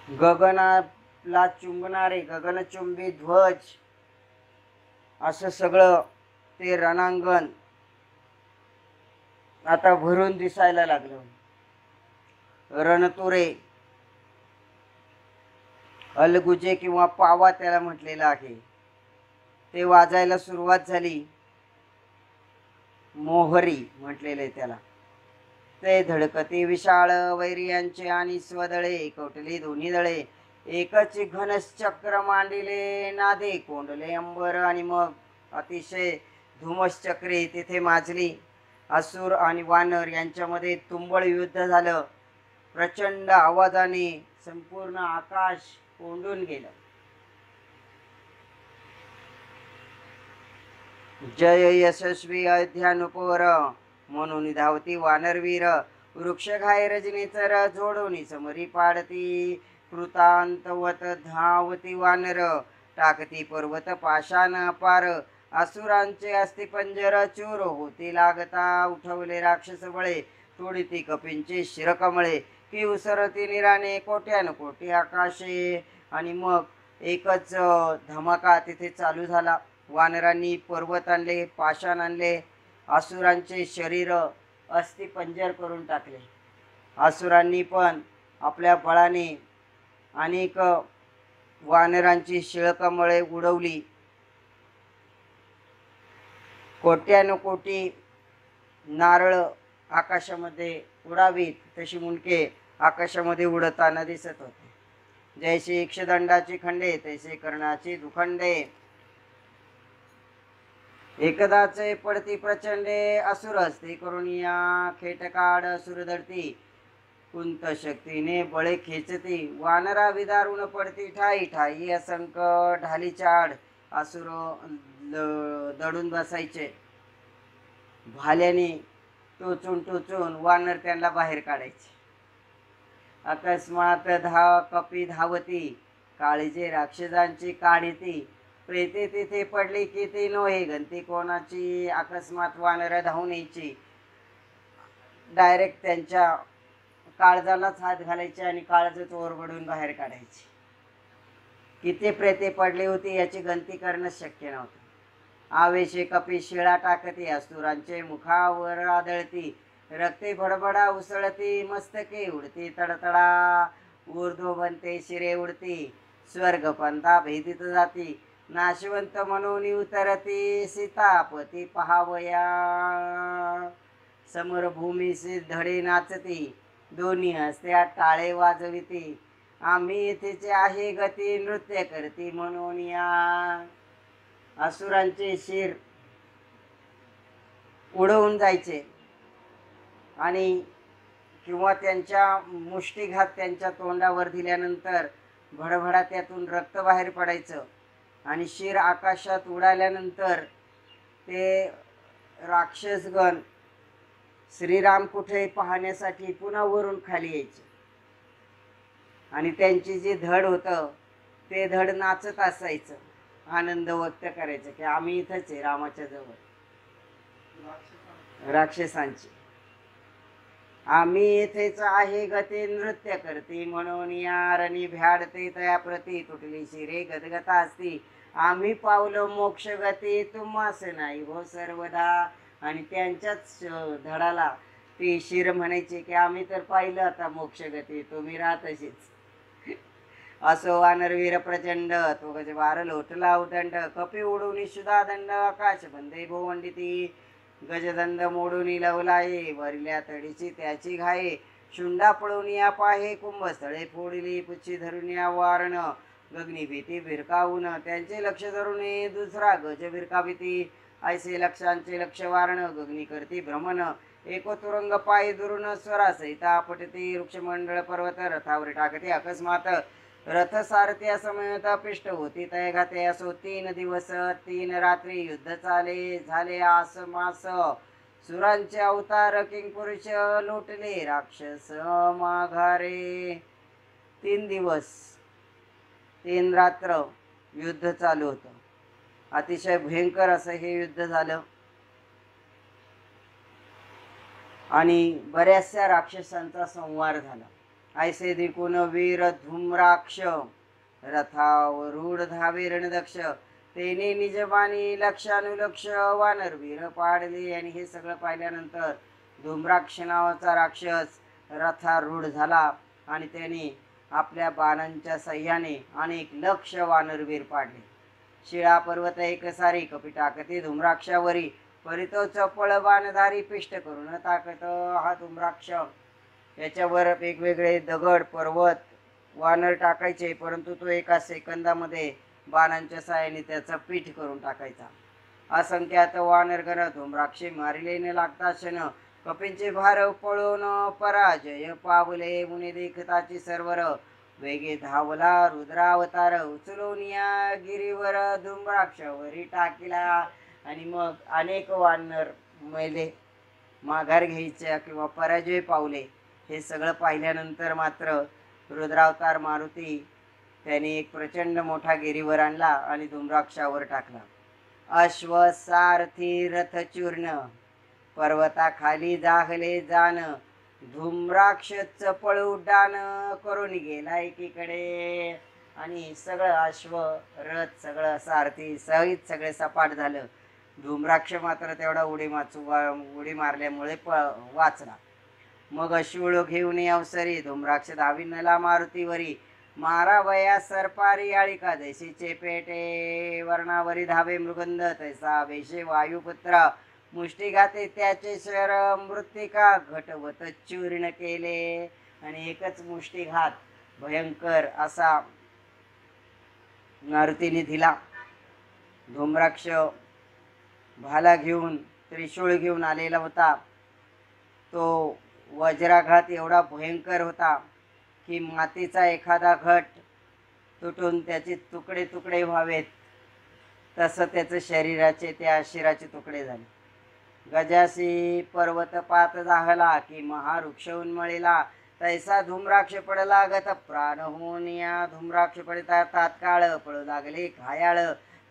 गगनाला चुंबणारे गगनचुंबी ध्वज, असं सगळं ते रणांगण आता भरून दिसायला लागलं. रणतुरे, अलगुजे किंवा पावा त्याला म्हटलेलं आहे, ते वाजायला सुरुवात झाली. मोहरी म्हटलेले त्याला. ते धडकते विशाळ वैरियांचे आणि स्वदळे कौटले दोन्ही दळे, एकच घनश्चक्र मांडिले नादे कोंडले अंबर. आणि मग अतिशय धुमश्चक्रे तिथे माजली. असुर आणि वानर यांच्यामध्ये तुंबळ युद्ध झालं. प्रचंड आवाजाने संपूर्ण आकाश कोंडून गेलं. जय यशस्वी अयोध्यानुपोर म्हणून धावती वानरवीर, वृक्ष घाय रजनीचर जोडोनी समरी पाडती. कृतांतवत धावती वानर, टाकती पर्वत पाषाण अपार. असुरांचे अस्थिपंजर चूर होती लागता, उठवले राक्षस बळे तोडिती कपींचे शिरकमळे. की उसरती निराने कोट्यान कोटी आकाशे. आणि मग एकच धमाका तिथे चालू झाला. वानरांनी पर्वत आणले, पाषाण आणले, असुरांचे शरीर अस्थिपंजर करून टाकले. असुरांनी पण आपल्या बळाने अनेक वानरांची शिळकमळे उडवली. कोट्यानुकोटी नारळ आकाशामध्ये उडावीत तशी मुंडके आकाशामध्ये उडताना दिसत होते. जैसे इक्षदंडाची खंडे तैसे कर्णाची दुखंडे. एकदाचे पडती प्रचंडे असुर असते करुणिया, खेटकाड असुर धरती कुंत शक्तीने बळे खेचती. वानरा विदारुण पडती ठाई ठाई असंख्य ढाली चाड. असुर दडून बसायचे. भाल्याने टोचून टोचून वानर त्यांना बाहेर काढायचे. अकस्मात कपी धावती, काळीजे राक्षसांची काढीती. प्रेते तिथे पडली की ती नोहे गंती कोणाची. अकस्मात वानर धावून यायची, डायरेक्ट त्यांच्या काळजालाच हात घालायचे आणि काळजच ओरबडून बाहेर काढायचे. किती प्रेते पडली होती याची गंती करणं शक्य नव्हतं. आवेशे कपी शिळा टाकती, असुरांचे मुखावर आदळती. रक्ते भडबडा उसळती, मस्तके उडती तडतडा. ऊर्ध्व बनते शिरे उडती, स्वर्ग पंथा भेदित जाती. नाशवंत म्हणून उतरती, सीतापती पहावया. समरभूमीसी धडे नाचती, दोन्ही हस्त्या टाळे वाजविती. आम्ही इथेचे आहे गती, नृत्य करती म्हणून या. असुरांचे शिर उडवून जायचे आणि किंवा त्यांच्या मुष्टिघात त्यांच्या तोंडावर दिल्यानंतर भडभडा त्यातून रक्त बाहेर पडायचं. आणि शिर आकाशात उडाल्यानंतर ते राक्षसगण श्रीराम कुठे पाहण्यासाठी पुन्हा वरून खाली यायचे. आणि त्यांची जी धड होतं ते धड नाचत असायचं, आनंद व्यक्त करायचं की आम्ही इथंच आहे रामाच्या जवळ. राक्षसांची आम्ही येथेच आहे गती, नृत्य करते म्हणून या. रणी भ्याडते तया प्रती, तुटली शिरे गदगता असती. आम्ही पावलो मोक्ष गती, तुम्हास नाही हो सर्वदा. आणि त्यांच्याच धडाला ती शिर म्हणायची की आम्ही तर पाहिलं आता मोक्ष गती, तुम्ही राहत अशीच. असो वानरवीर प्रचंड, तो गज वार लोटला उदंड. कपी उडून सुधा दंड, आकाश बंदे भोवंडिती. गजदंड मोडून लवलाये, वरल्या तडीची त्याची घाये. शुंडा पळून या पाहे, कुंभस्थळे फोडली पुच्छी धरून या वारण. गगनी भीती भिरकावून त्यांचे लक्ष धरून दुसरा गज भिरकाविती. ऐसे लक्षांचे लक्ष वारण, गगनी करती भ्रमण. एको तुरंग पाय दुरून स्वरा सहिता पटती. वृक्षमंडळ पर्वत रथावर टाकते अकस्मात. रथ सारथ्या समयत पिष्ट होती तय घाते. असो 3 दिवस 3 रात्री युद्ध चाले, झाले आस मास. सुरांचे अवतार किंगपुरुष, लोटले राक्षस माघारे. 3 दिवस 3 रात्र युद्ध चालू होतं. अतिशय भयंकर असं हे युद्ध झालं आणि बऱ्याचशा राक्षसांचा संहार झाला. ऐसे देखून वीर धूम्राक्ष रथावरूढ धावे रणदक्ष, तेने निजबाणी लक्षानुलक्ष वानरवीर पाडले. आणि हे सगळं पाहिल्यानंतर धूम्राक्ष नावाचा राक्षस रथारूढ झाला आणि त्याने आपल्या बाणांच्या सह्याने अनेक लक्ष वानरवीर पाडले. शिळा पर्वत एक सारी कपिटाकते धूम्राक्षावरी, परितो चपळ बाणधारी पिष्ट करून ताकत. हा धूम्राक्ष याच्यावर वेगवेगळे दगड पर्वत वानर टाकायचे, परंतु तो एका सेकंदामध्ये बाणांच्या साहाय्याने त्याचं पीठ करून टाकायचा. असंख्यात वानरगण धूम्राक्षे मारिले न लागता क्षण, कपींचे भार पळून पराजय पावले. मुने देखताची सर्वर, वेगे धावला रुद्रावतार, उचलून या गिरीवर धूम्राक्षावरी टाकिला. आणि मग अनेक वानर मेले, माघार घ्यायच्या किंवा पराजय पावले. हे सगळं पाहिल्यानंतर मात्र रुद्रावतार मारुती त्याने एक प्रचंड मोठा गिरीवर आणला आणि धूम्राक्षावर टाकला. अश्व सारथी रथ चूर्ण, पर्वताखाली जाहले जान, धूम्राक्ष चपळ उड्डाण करून गेला एकीकडे. आणि सगळं अश्व रथ सगळं सारथी सहित सगळे सपाट झालं. धूम्राक्ष मात्र तेवढा उडी मारल्यामुळे वाचला. मग अश्वळ घेऊन अवसरी धूम्राक्ष धाविनला मारुतीवरी, मारावया सरपारी आळिका जैसीचे पेटे, वर्णावरी धावे मृगंध तैसा वेशे वायुपुत्र, मुष्टिघाते त्याचे शर मृत्तिका घटवत चूर्ण केले. आणि एकच मुष्टिघात भयंकर असा मारुतीने दिला. धूम्राक्ष भाला घेऊन त्रिशूळ घेऊन आलेला होता. तो वज्राघात एवढा भयंकर होता की मातीचा एखादा घट तुटून त्याचे तुकडे तुकडे व्हावेत तसं त्याचं शरीराचे त्या शिराचे तुकडे झाले. गजासी पर्वतपात जाहला की महावृक्ष उन्मळीला, तैसा धूम्राक्ष पडला गत प्राण होऊन. या धूम्राक्ष पडिता तात्काळ पळू लागले घायाळ,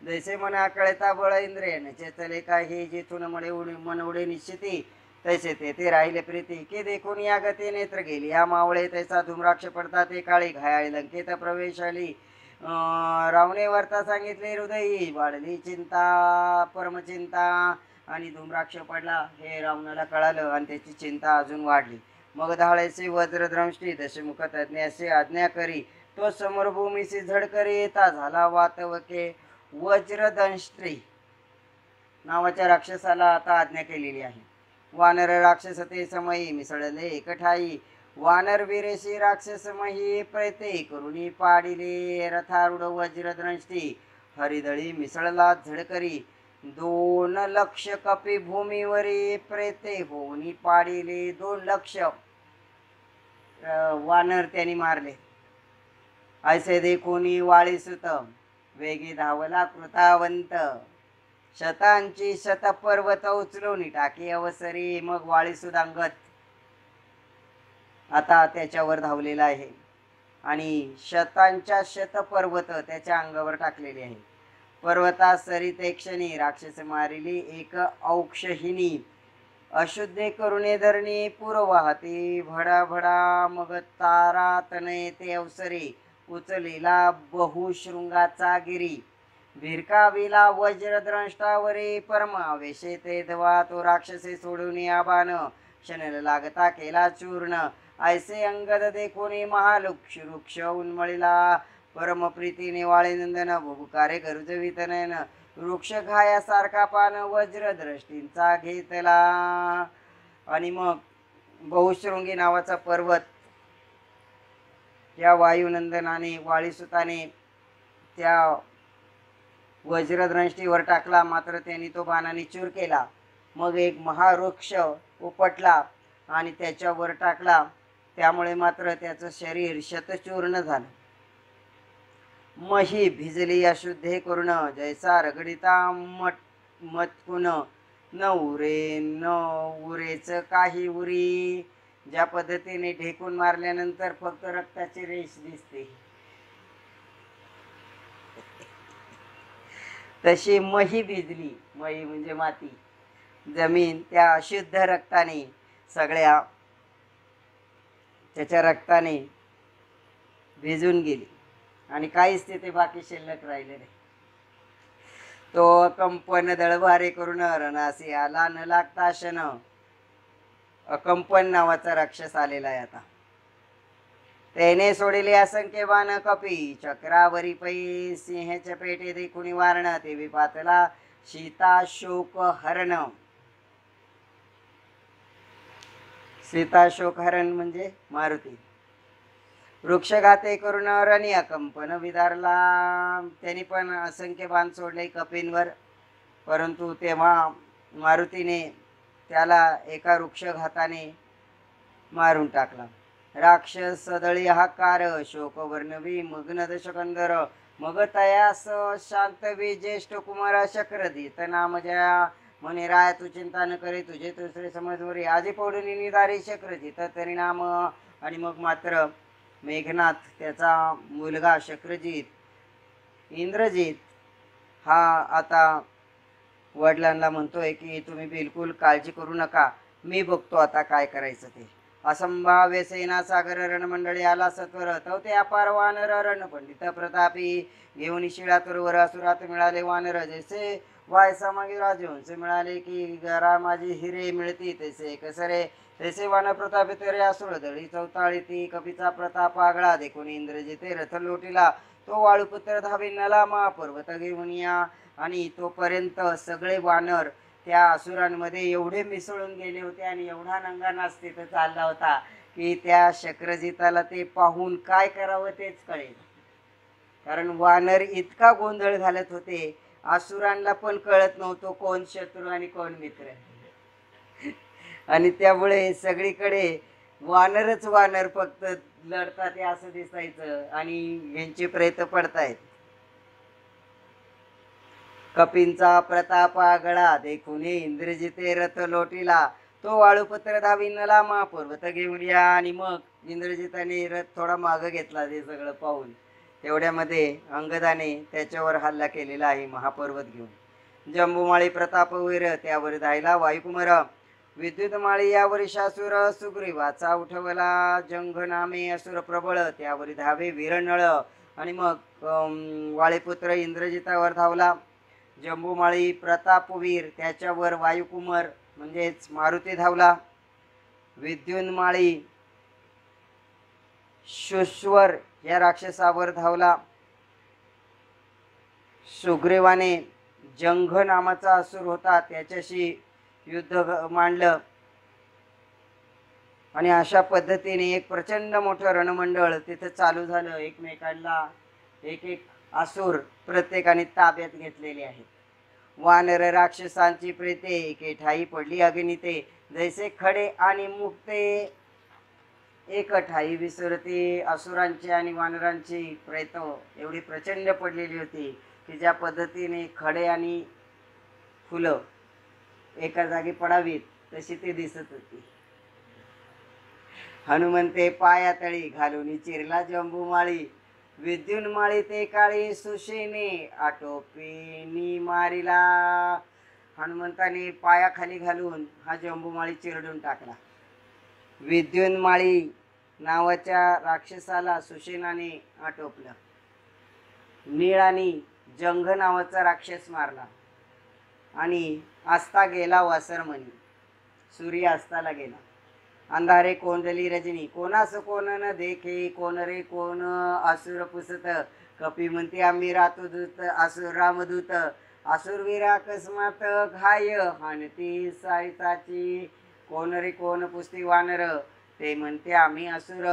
जैसे मना कळता बळ इंद्रिय चेतले काही, जिथून मन उडे निश्चिती तैसे तेथे राहिले प्रीती, की देखून या गती नेत्र गेली या मावळे. तैसा धूम्राक्ष पडता ते काळी घायाळी, लंकेत प्रवेश आली रावणे वार्ता सांगितले हृदयी, वाढली चिंता परमचिंता. आणि धूम्राक्ष पडला हे रावणाला कळालं आणि त्याची चिंता अजून वाढली. मग धाळेसे वज्रद्रंष्टी दशमुख तज्ञासे आज्ञा करी, तो समरभूमीशी झड करी येता झाला वातवके. वज्रदंष्ट्री नावाच्या राक्षसाला आता आज्ञा केलेली आहे. वानर राक्षस ते समयी मिसळले एकठाई, वानर वीरेशी राक्षसमही प्रैते करुणी पाडिले. रथारूढ वज्रद्रंष्टी हरिदळी मिसळला झडकरी, 2 लक्ष कपी भूमीवरी प्रेते होऊनी पाडिले. 2 लक्ष वानर त्यांनी मारले. ऐसे देखोनी वाळीसुत, वेगी धावला कृतावंत, शतांची शतपर्वत उचलून टाकी अवसरी. मग वाळीसुदांगत आता त्याच्यावर धावलेला आहे आणि शतांच्या शतपर्वत त्याच्या अंगावर टाकलेले आहे. पर्वता सरिते क्षणी राक्षस मारिली एक औक्षहिनी, अशुद्धे करुणे धरणी पूर्ववाहती भडा भडा. मग तारा तनये ते अवसरी, उचलेला बहुशृंगाचा गिरी, भिरकाविला वज्रद्रंष्टावरी परमावेशे ते धवा. तो राक्षसे सोडून या बाण क्षण लागता केला चूर्ण, ऐसे अंगद देखोनी महालुक्षुरुक्ष उन्मळीला. परमप्रीतीने वाळीनंदन भुभुकारे गरुजवित नयन, वृक्ष घायासारखा पान वज्रद्रष्टींचा घेतला. आणि मग बहुशृंगी नावाचा पर्वत या वायुनंदनाने वाळीसुताने त्या वज्रद्रष्टीवर टाकला, मात्र त्यांनी तो बाणाने चूर केला. मग एक महावृक्ष उपटला आणि त्याच्यावर टाकला, त्यामुळे मात्र त्याचं शरीर शतचूर्ण झालं. मही भिजली अशुद्धे करुण, जैसा रगडिता मटकुन, न उरेच काही उरी. ज्या पद्धतीने ढेकून मारल्यानंतर फक्त रक्ताची रेष दिसते तशी मही भिजली, मही म्हणजे माती, जमीन त्या अशुद्ध रक्ताने, सगळ्या त्याच्या रक्ताने भिजून गेली आणि काहीच तिथे बाकी शिल्लक राहिले नाही. तो कंपन दळभारे करून रणासी आला, न लागता शन. अकंपन नावाचा राक्षस आलेला आहे आता. त्याने सोडिले असंख्य बाण कपी, चक्रावरी पै सिंहाच्या पेटे देखुनी वारण, ते पातला सीता शोक हरण. सीता शोक हरण म्हणजे मारुती. वृक्षघाते करून रणी अकंपन विदारला. त्यांनी पण असंख्य बाण सोडले कपींवर, परंतु तेव्हा मारुतीने त्याला एका वृक्षघाताने मारून टाकला. राक्षस सदळी हाकार, शोक वर्णवी मग्न दशकंदर. मग तयास शांतवी ज्येष्ठ कुमार शक्रदीत नाम जया. म्हणे राय तू चिंता न करे, तुझे दुसरे समजवरी आजी पडून निदारी शक्रजित तरी नाम. आणि मग मात्र मेघनाथ त्याचा मुलगा शक्रजित, इंद्रजित हा आता वडिलांना म्हणतोय की तुम्ही बिलकुल काळजी करू नका, मी बघतो आता काय करायचं ते. असंभाव्य सेना सागर रणमंडळी आला सत्वर, तवते अपार वानर रणपंडित प्रतापी. घेऊन शिळातुरवर असुरात मिळाले वानर, जैसे वायसा मागे राजहंस मिळाले की घरा माझी हिरे मिळती तैसे कसरे. तैसे वानर प्रतापी तेरे असुर दळी चौताळी ती. कपीचा प्रताप आगळा देखून इंद्रजिते रथ लोटीला, तो वाळूपुत्र धावी नला महापर्वत घेऊन या. आणि तोपर्यंत सगळे वानर त्या असुरांमध्ये एवढे मिसळून गेले होते आणि एवढा नंगानाच तिथं चालला होता की त्या शक्रजिताला ते पाहून काय करावं तेच कळेल. कारण वानर इतका गोंधळ घालत होते, असुरांना पण कळत नव्हतं कोण शत्रू आणि कोण मित्र. आणि त्यामुळे सगळीकडे वानरच वानर फक्त लढतात हे असं दिसायचं आणि यांचे प्रेत पडतायत. कपींचा प्रताप आगळा देखून इंद्रजिते रथ लोटीला, तो वाळूपत्र धावी नला महापर्वत घेऊन या. आणि मग इंद्रजिताने रथ थोडा मागं घेतला ते सगळं पाहून. तेवढ्यामध्ये अंगदाने त्याच्यावर हल्ला केलेला आहे महापर्वत घेऊन. जंबुमाळी प्रतापवीर त्यावर धायला वायुकुमार, विद्युतमाळी यावर शासुर सुग्रीवाचा उठवला. जंघ नामे असुर प्रबळ त्यावर धावे वीरनळ. आणि मग वाळीपुत्र इंद्रजितावर धावला. जंबुमाळी प्रतापवीर त्याच्यावर वायुकुमार म्हणजेच मारुती धावला. विद्युन्माळी शुश्वर या राक्षसावर धावला. सुग्रीवाने जंघ नामाचा असुर होता त्याच्याशी युद्ध मांडलं. आणि अशा पद्धतीने एक प्रचंड मोठं रणमंडळ तिथं चालू झालं. एकमेकांना एक एक असुर प्रत्येकाने ताब्यात घेतलेले आहेत. वानर राक्षसांची प्रेते एके ठाई पडली अग्निते, जैसे खडे आणि मुक्ते एक ठाई विसरते. असुरांची आणि वानरांची प्रेत एवढी प्रचंड पडलेली होती की ज्या पद्धतीने खडे आणि फुलं एका जागी पडावीत तशी ती दिसत होती. हनुमंते पायातळी घालून चिरला जंबुमाळी, विद्युन्माळी ते काळी सुशेने आटोपीनी मारिला. हनुमंताने पायाखाली घालून हा जंबुमाळी चिरडून टाकला. विद्युन्माळी नावाच्या राक्षसाला सुशेनाने आटोपलं. नीळाने जंघ नावाचा राक्षस मारला. आणि आस्ता गेला वासरमणी, सूर्य अस्ताला गेला. अंधारे कोंदली रजनी, कोणास कोण न देखे, कोण रे कोण असुर पुसत. कपी म्हणते आम्ही रातोदूत असुर रामदूत, असुरवीर अकस्मात घाय हाणती सायताची. कोण रे कोण पुसती वानर, ते म्हणते आम्ही असुर,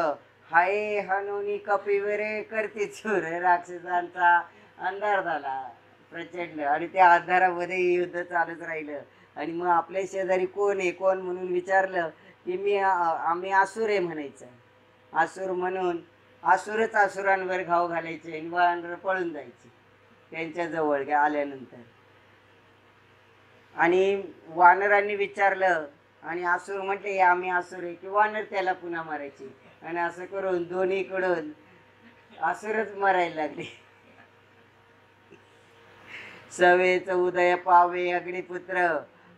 हाय हनुनी कपिवरे करते चूर. राक्षसांचा अंधार झाला प्रचंड आणि त्या अंधारामध्ये युद्ध चालूच राहिलं. आणि मग आपल्या शेजारी कोण आहे कोण म्हणून विचारलं की आम्ही असुर आहे म्हणायचं. असुर म्हणून असुरच असुरांवर घाव घालायचे आणि वानर पळून जायचे त्यांच्या जवळ आल्यानंतर. आणि वानरांनी विचारलं आणि असुर म्हटले आम्ही असुर आहे की वानर त्याला पुन्हा मारायचे. आणि असं करून दोन्हीकडून असुरच मरायला लागले. सवेच उदय पावे अग्निपुत्र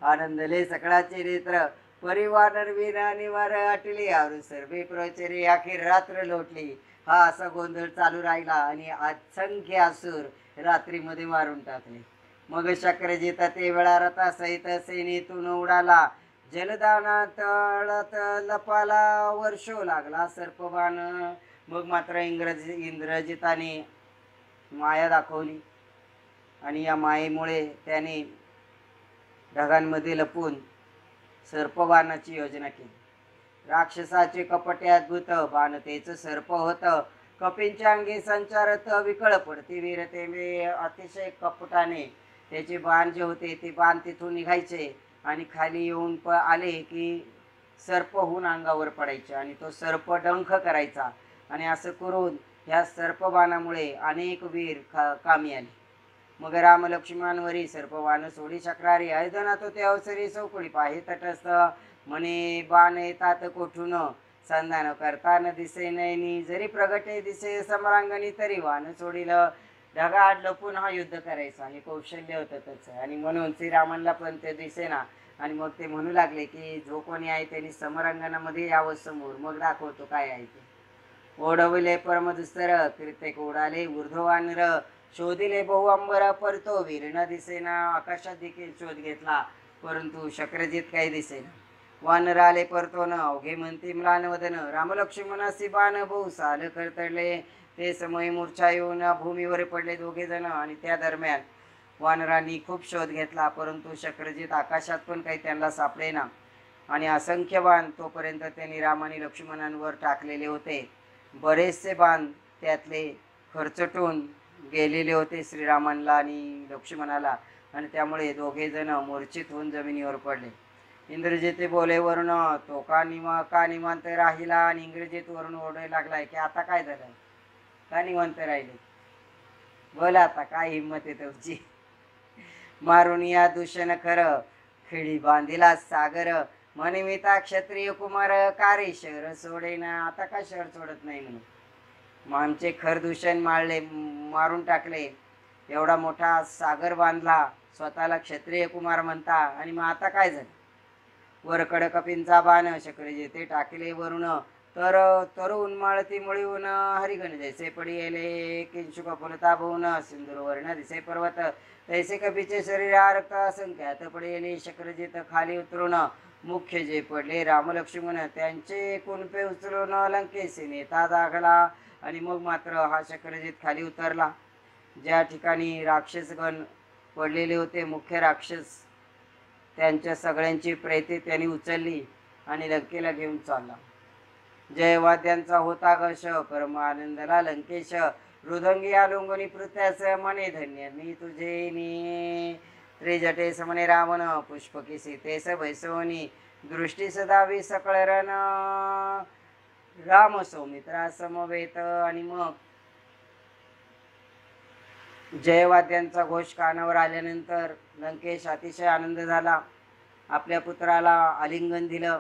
आनंदले सकळाचे नेत्र परिवार विना निवार आटली आरू सर्वे प्रचरी अखेर रात्र लोटली. हा असा गोंधळ चालू राहिला आणि असंख्य असुर रात्रीमध्ये मारून टाकले. मग शक्रजित ते वेळा रथा सहित सेनेतून उडाला. जलदाना तळत लपाला वर्षो लागला सर्पबाण. मग मात्र इंद्रजिताने माया दाखवली आणि या मायेमुळे त्याने ढगांमध्ये लपून सर्पबाणाची योजना केली. राक्षसाचे कपटे अद्भुत बाण तेच सर्प होत. कपींच्या अंगी संचारत विकळ पडती वीरते अतिशय कपटाने त्याचे बाण जे होते ते बाण तिथून निघायचे आणि खाली येऊन आले की सर्प होऊन अंगावर पडायचे आणि तो सर्प डंख करायचा. आणि असं करून ह्या सर्पबाणामुळे अनेक वीर कामी आले. मग राम लक्ष्मणांवरी सर्पबाण सोडी शकणारी ऐदना तो ते अवसरी चौकडी पाहे तटस्थ म्हणे बाण येतात कोठून संधान करता न दिसे नयनी जरी प्रगटे दिसे समरांगणी तरी वाण सोडील. ढगाआड लपून हा युद्ध करायचा आणि कौशल्य होतं त्याचं. आणि म्हणून श्रीरामांना पण ते दिसेना आणि मग ते म्हणू लागले की जो कोणी आहे त्यांनी समरांगणामध्ये यावं समोर, मग दाखवतो काय आहे ते. ओढविले परमदुस्तर कीर्तेक उडाले ऊर्ध्ववानर शोधिले बहु अंबर परतो वीर न दिसेना. आकाशात देखील शोध घेतला परंतु शक्रजित काही दिसेना. वानर आले परतोन अवघे म्हणती म्लान वदन रामलक्ष्मणासी बाण बहु साल करतडले. ते समय मूर्छा येऊन भूमीवर पडले दोघे जण. आणि त्या दरम्यान वानरांनी खूप शोध घेतला परंतु शक्रजित आकाशात पण काही त्यांना सापडेना. आणि असंख्य बाण तोपर्यंत त्यांनी राम आणि लक्ष्मणांवर टाकलेले होते. बरेचसे बाण त्यातले खरचटून गेलेले होते श्रीरामांना आणि लक्ष्मणाला. आणि त्यामुळे दोघे जण मूर्छित होऊन जमिनीवर पडले. इंद्रजित बोले वरून तो का निवांत राहिला. आणि इंद्रजित वरून ओरडायला लागलाय की आता काय झालं, का निवांत राहिले, बोला आता काय हिंमत आहे तुमची. मारून या दूषण खर खिळी बांधिला सागर म्हणिमिता क्षत्रिय कुमार कारे शहर सोडेना. आता का शहर सोडत नाही म्हणून मग आमचे खर दूषण मारून टाकले. एवढा मोठा सागर बांधला, स्वतःला क्षत्रिय कुमार म्हणता. आणि मग आता काय झालं. वरकड कपींचा बाण शक्रजिते टाकले वरून तर उन्माळती मुळीहून हरिगण जैसे पडी येले किंशुक फुलता बहुन सिंदूर वर्ण दिसे पर्वत तैसे कपीचे शरीरा रक्त असंख्यात पडेले. शक्रजित खाली उतरून मुख्य जे पडले रामलक्ष्मण त्यांचे कुणपे उचलून लंकेशी नेता दाखला. आणि मग मात्र हा शक्रजित खाली उतरला. ज्या ठिकाणी राक्षसगण पडलेले होते मुख्य राक्षस त्यांच्या सगळ्यांची प्रेते त्यांनी उचलली आणि लंकेला घेऊन चालला. जयवाद्यांचा होता घश परम आनंदला लंकेश हृदंगी आलोंगणी पृथ्यास म्हणे धन्य मी तुझे नी. त्रिजटेस म्हणे रावण पुष्पकी सीतेस भैसवनी दृष्टी सदावी सकळ रण राम सौमित्रा समवेत. आणि मग जयवाद्यांचा घोष कानावर आल्यानंतर लंकेश अतिशय आनंद झाला. आपल्या पुत्राला आलिंगन दिलं.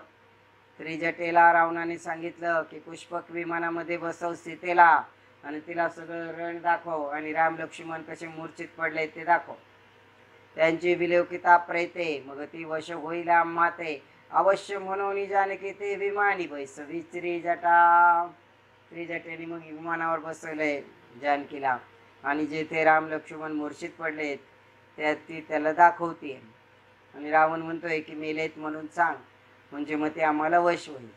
त्रिजटेला रावणाने सांगितलं की पुष्पक विमानामध्ये बसव सीतेला आणि तिला सगळं रण दाखव आणि राम लक्ष्मण कसे मूर्छित पडले ते दाखव. त्यांची विलौकिता प्रेते मग ती वश होईल माते अवश्य म्हणून जानकी ते विमानी बैसवी त्रिजटा. त्रिजटेने मग विमानावर बसवलंय जानकीला आणि जेथे राम लक्ष्मण मूर्छित पडलेत ती त्याला दाखवते. आणि रावण म्हणतोय की मेलेत म्हणून सांग म्हणजे मग ते आम्हाला वश होईल.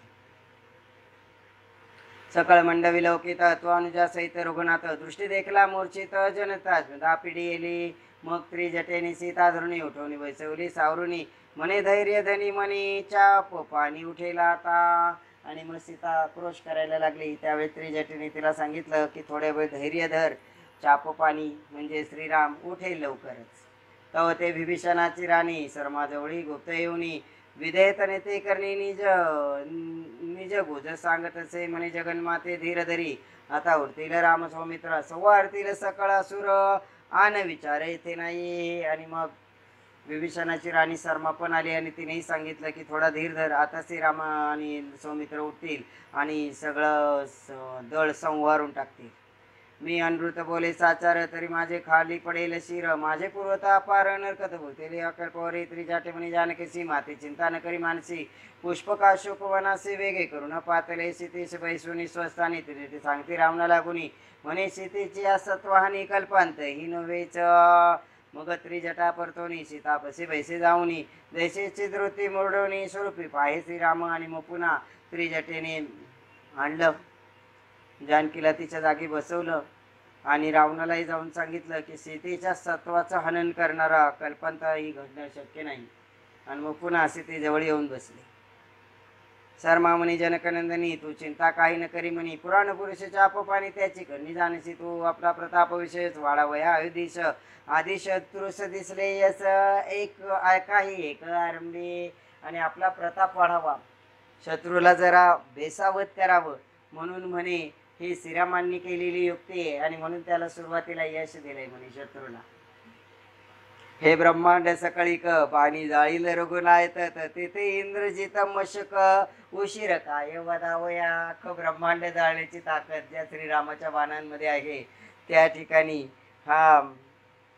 सकळ मंडवी लौकित त्वानुजा सहित रघुनाथ दृष्टी देखला मूर्छित जनता दापिडी येली. मग त्रिजटेने सीता धरुणी उठवणी बैसवली सावरुणी म्हणे धैर्य धनी म्हणे चाप पाणी उठेला आता. आणि मग सीता क्रोश करायला लागली. त्यावेळी त्रिजटेने तिला सांगितलं की थोड्या वेळ धैर्य धर, चाप पाणी म्हणजे श्रीराम उठेल लवकरच. तव ते विभीषणाची राणी शर्माजवळी गुप्त येऊनी विधेयतने ते करणे निज गुज सांगत असे म्हणे जगन्माते धीर धरी आता उरतील राम सौमित्र संवारतील सकळ असुर आन विचार येथे नाही. आणि मग विभीषणाची राणी शर्मा पण आली आणि तिनेही सांगितलं की थोडा धीर धर, आता श्रीराम आणि सौमित्र उठतील आणि सगळं दळ संवारून टाकतील. मी अनृत बोले साचार तरी माझे खाली पडेल शिर माझे पूर्वता पार नरकत बोलते अकल्पवरे त्रिजाटे म्हणे जानकीसी माते चिंता न करी मानसी पुष्पका शोकवनासे वेगे करून पातले सीतेश बैसुनी स्वस्थानी तिथे सांगते रावणा लागुनी म्हणे सीतेची असत्वहानी कल्पांत ही नव्हेच मग त्रिजटा परतोनी सीता बसे बैसे जाऊनी जैसेची धृती मुरडवणी स्वरूपी पाहे श्रीराम आणि मग पुन्हा त्रिजटेने आणलं जानकीला तिच्या जागी बसवलं आणि रावणालाही जाऊन सांगितलं की सीतेच्या सत्वाचं हनन करणारा कल्पांतही घडणं शक्य नाही आणि मग पुन्हा सीतेजवळ येऊन बसले शर्मा म्हणे जनकनंदनी तू चिंता काही न करी म्हणे पुराण पुरुषाच्या आपोपाने त्याची करणी जाणसी तू आपला प्रताप विषयच वाढावया अयोधीश आधी शत्रुस दिसले यस एक काही एक आरंभे आणि आपला प्रताप वाढावा शत्रूला जरा बेसावत करावं म्हणून म्हणे ही श्रीरामांनी केलेली युक्ती आहे आणि म्हणून त्याला सुरुवातीला यश दिलंय म्हणे शत्रूला हे ब्रह्मांड सकळीक पाणी जाळील रघुनायत तेथे इंद्रजित मशक उशीर काय वदावया अख्खं ब्रह्मांड जाळण्याची ताकद ज्या श्रीरामाच्या बाणांमध्ये आहे त्या ठिकाणी हा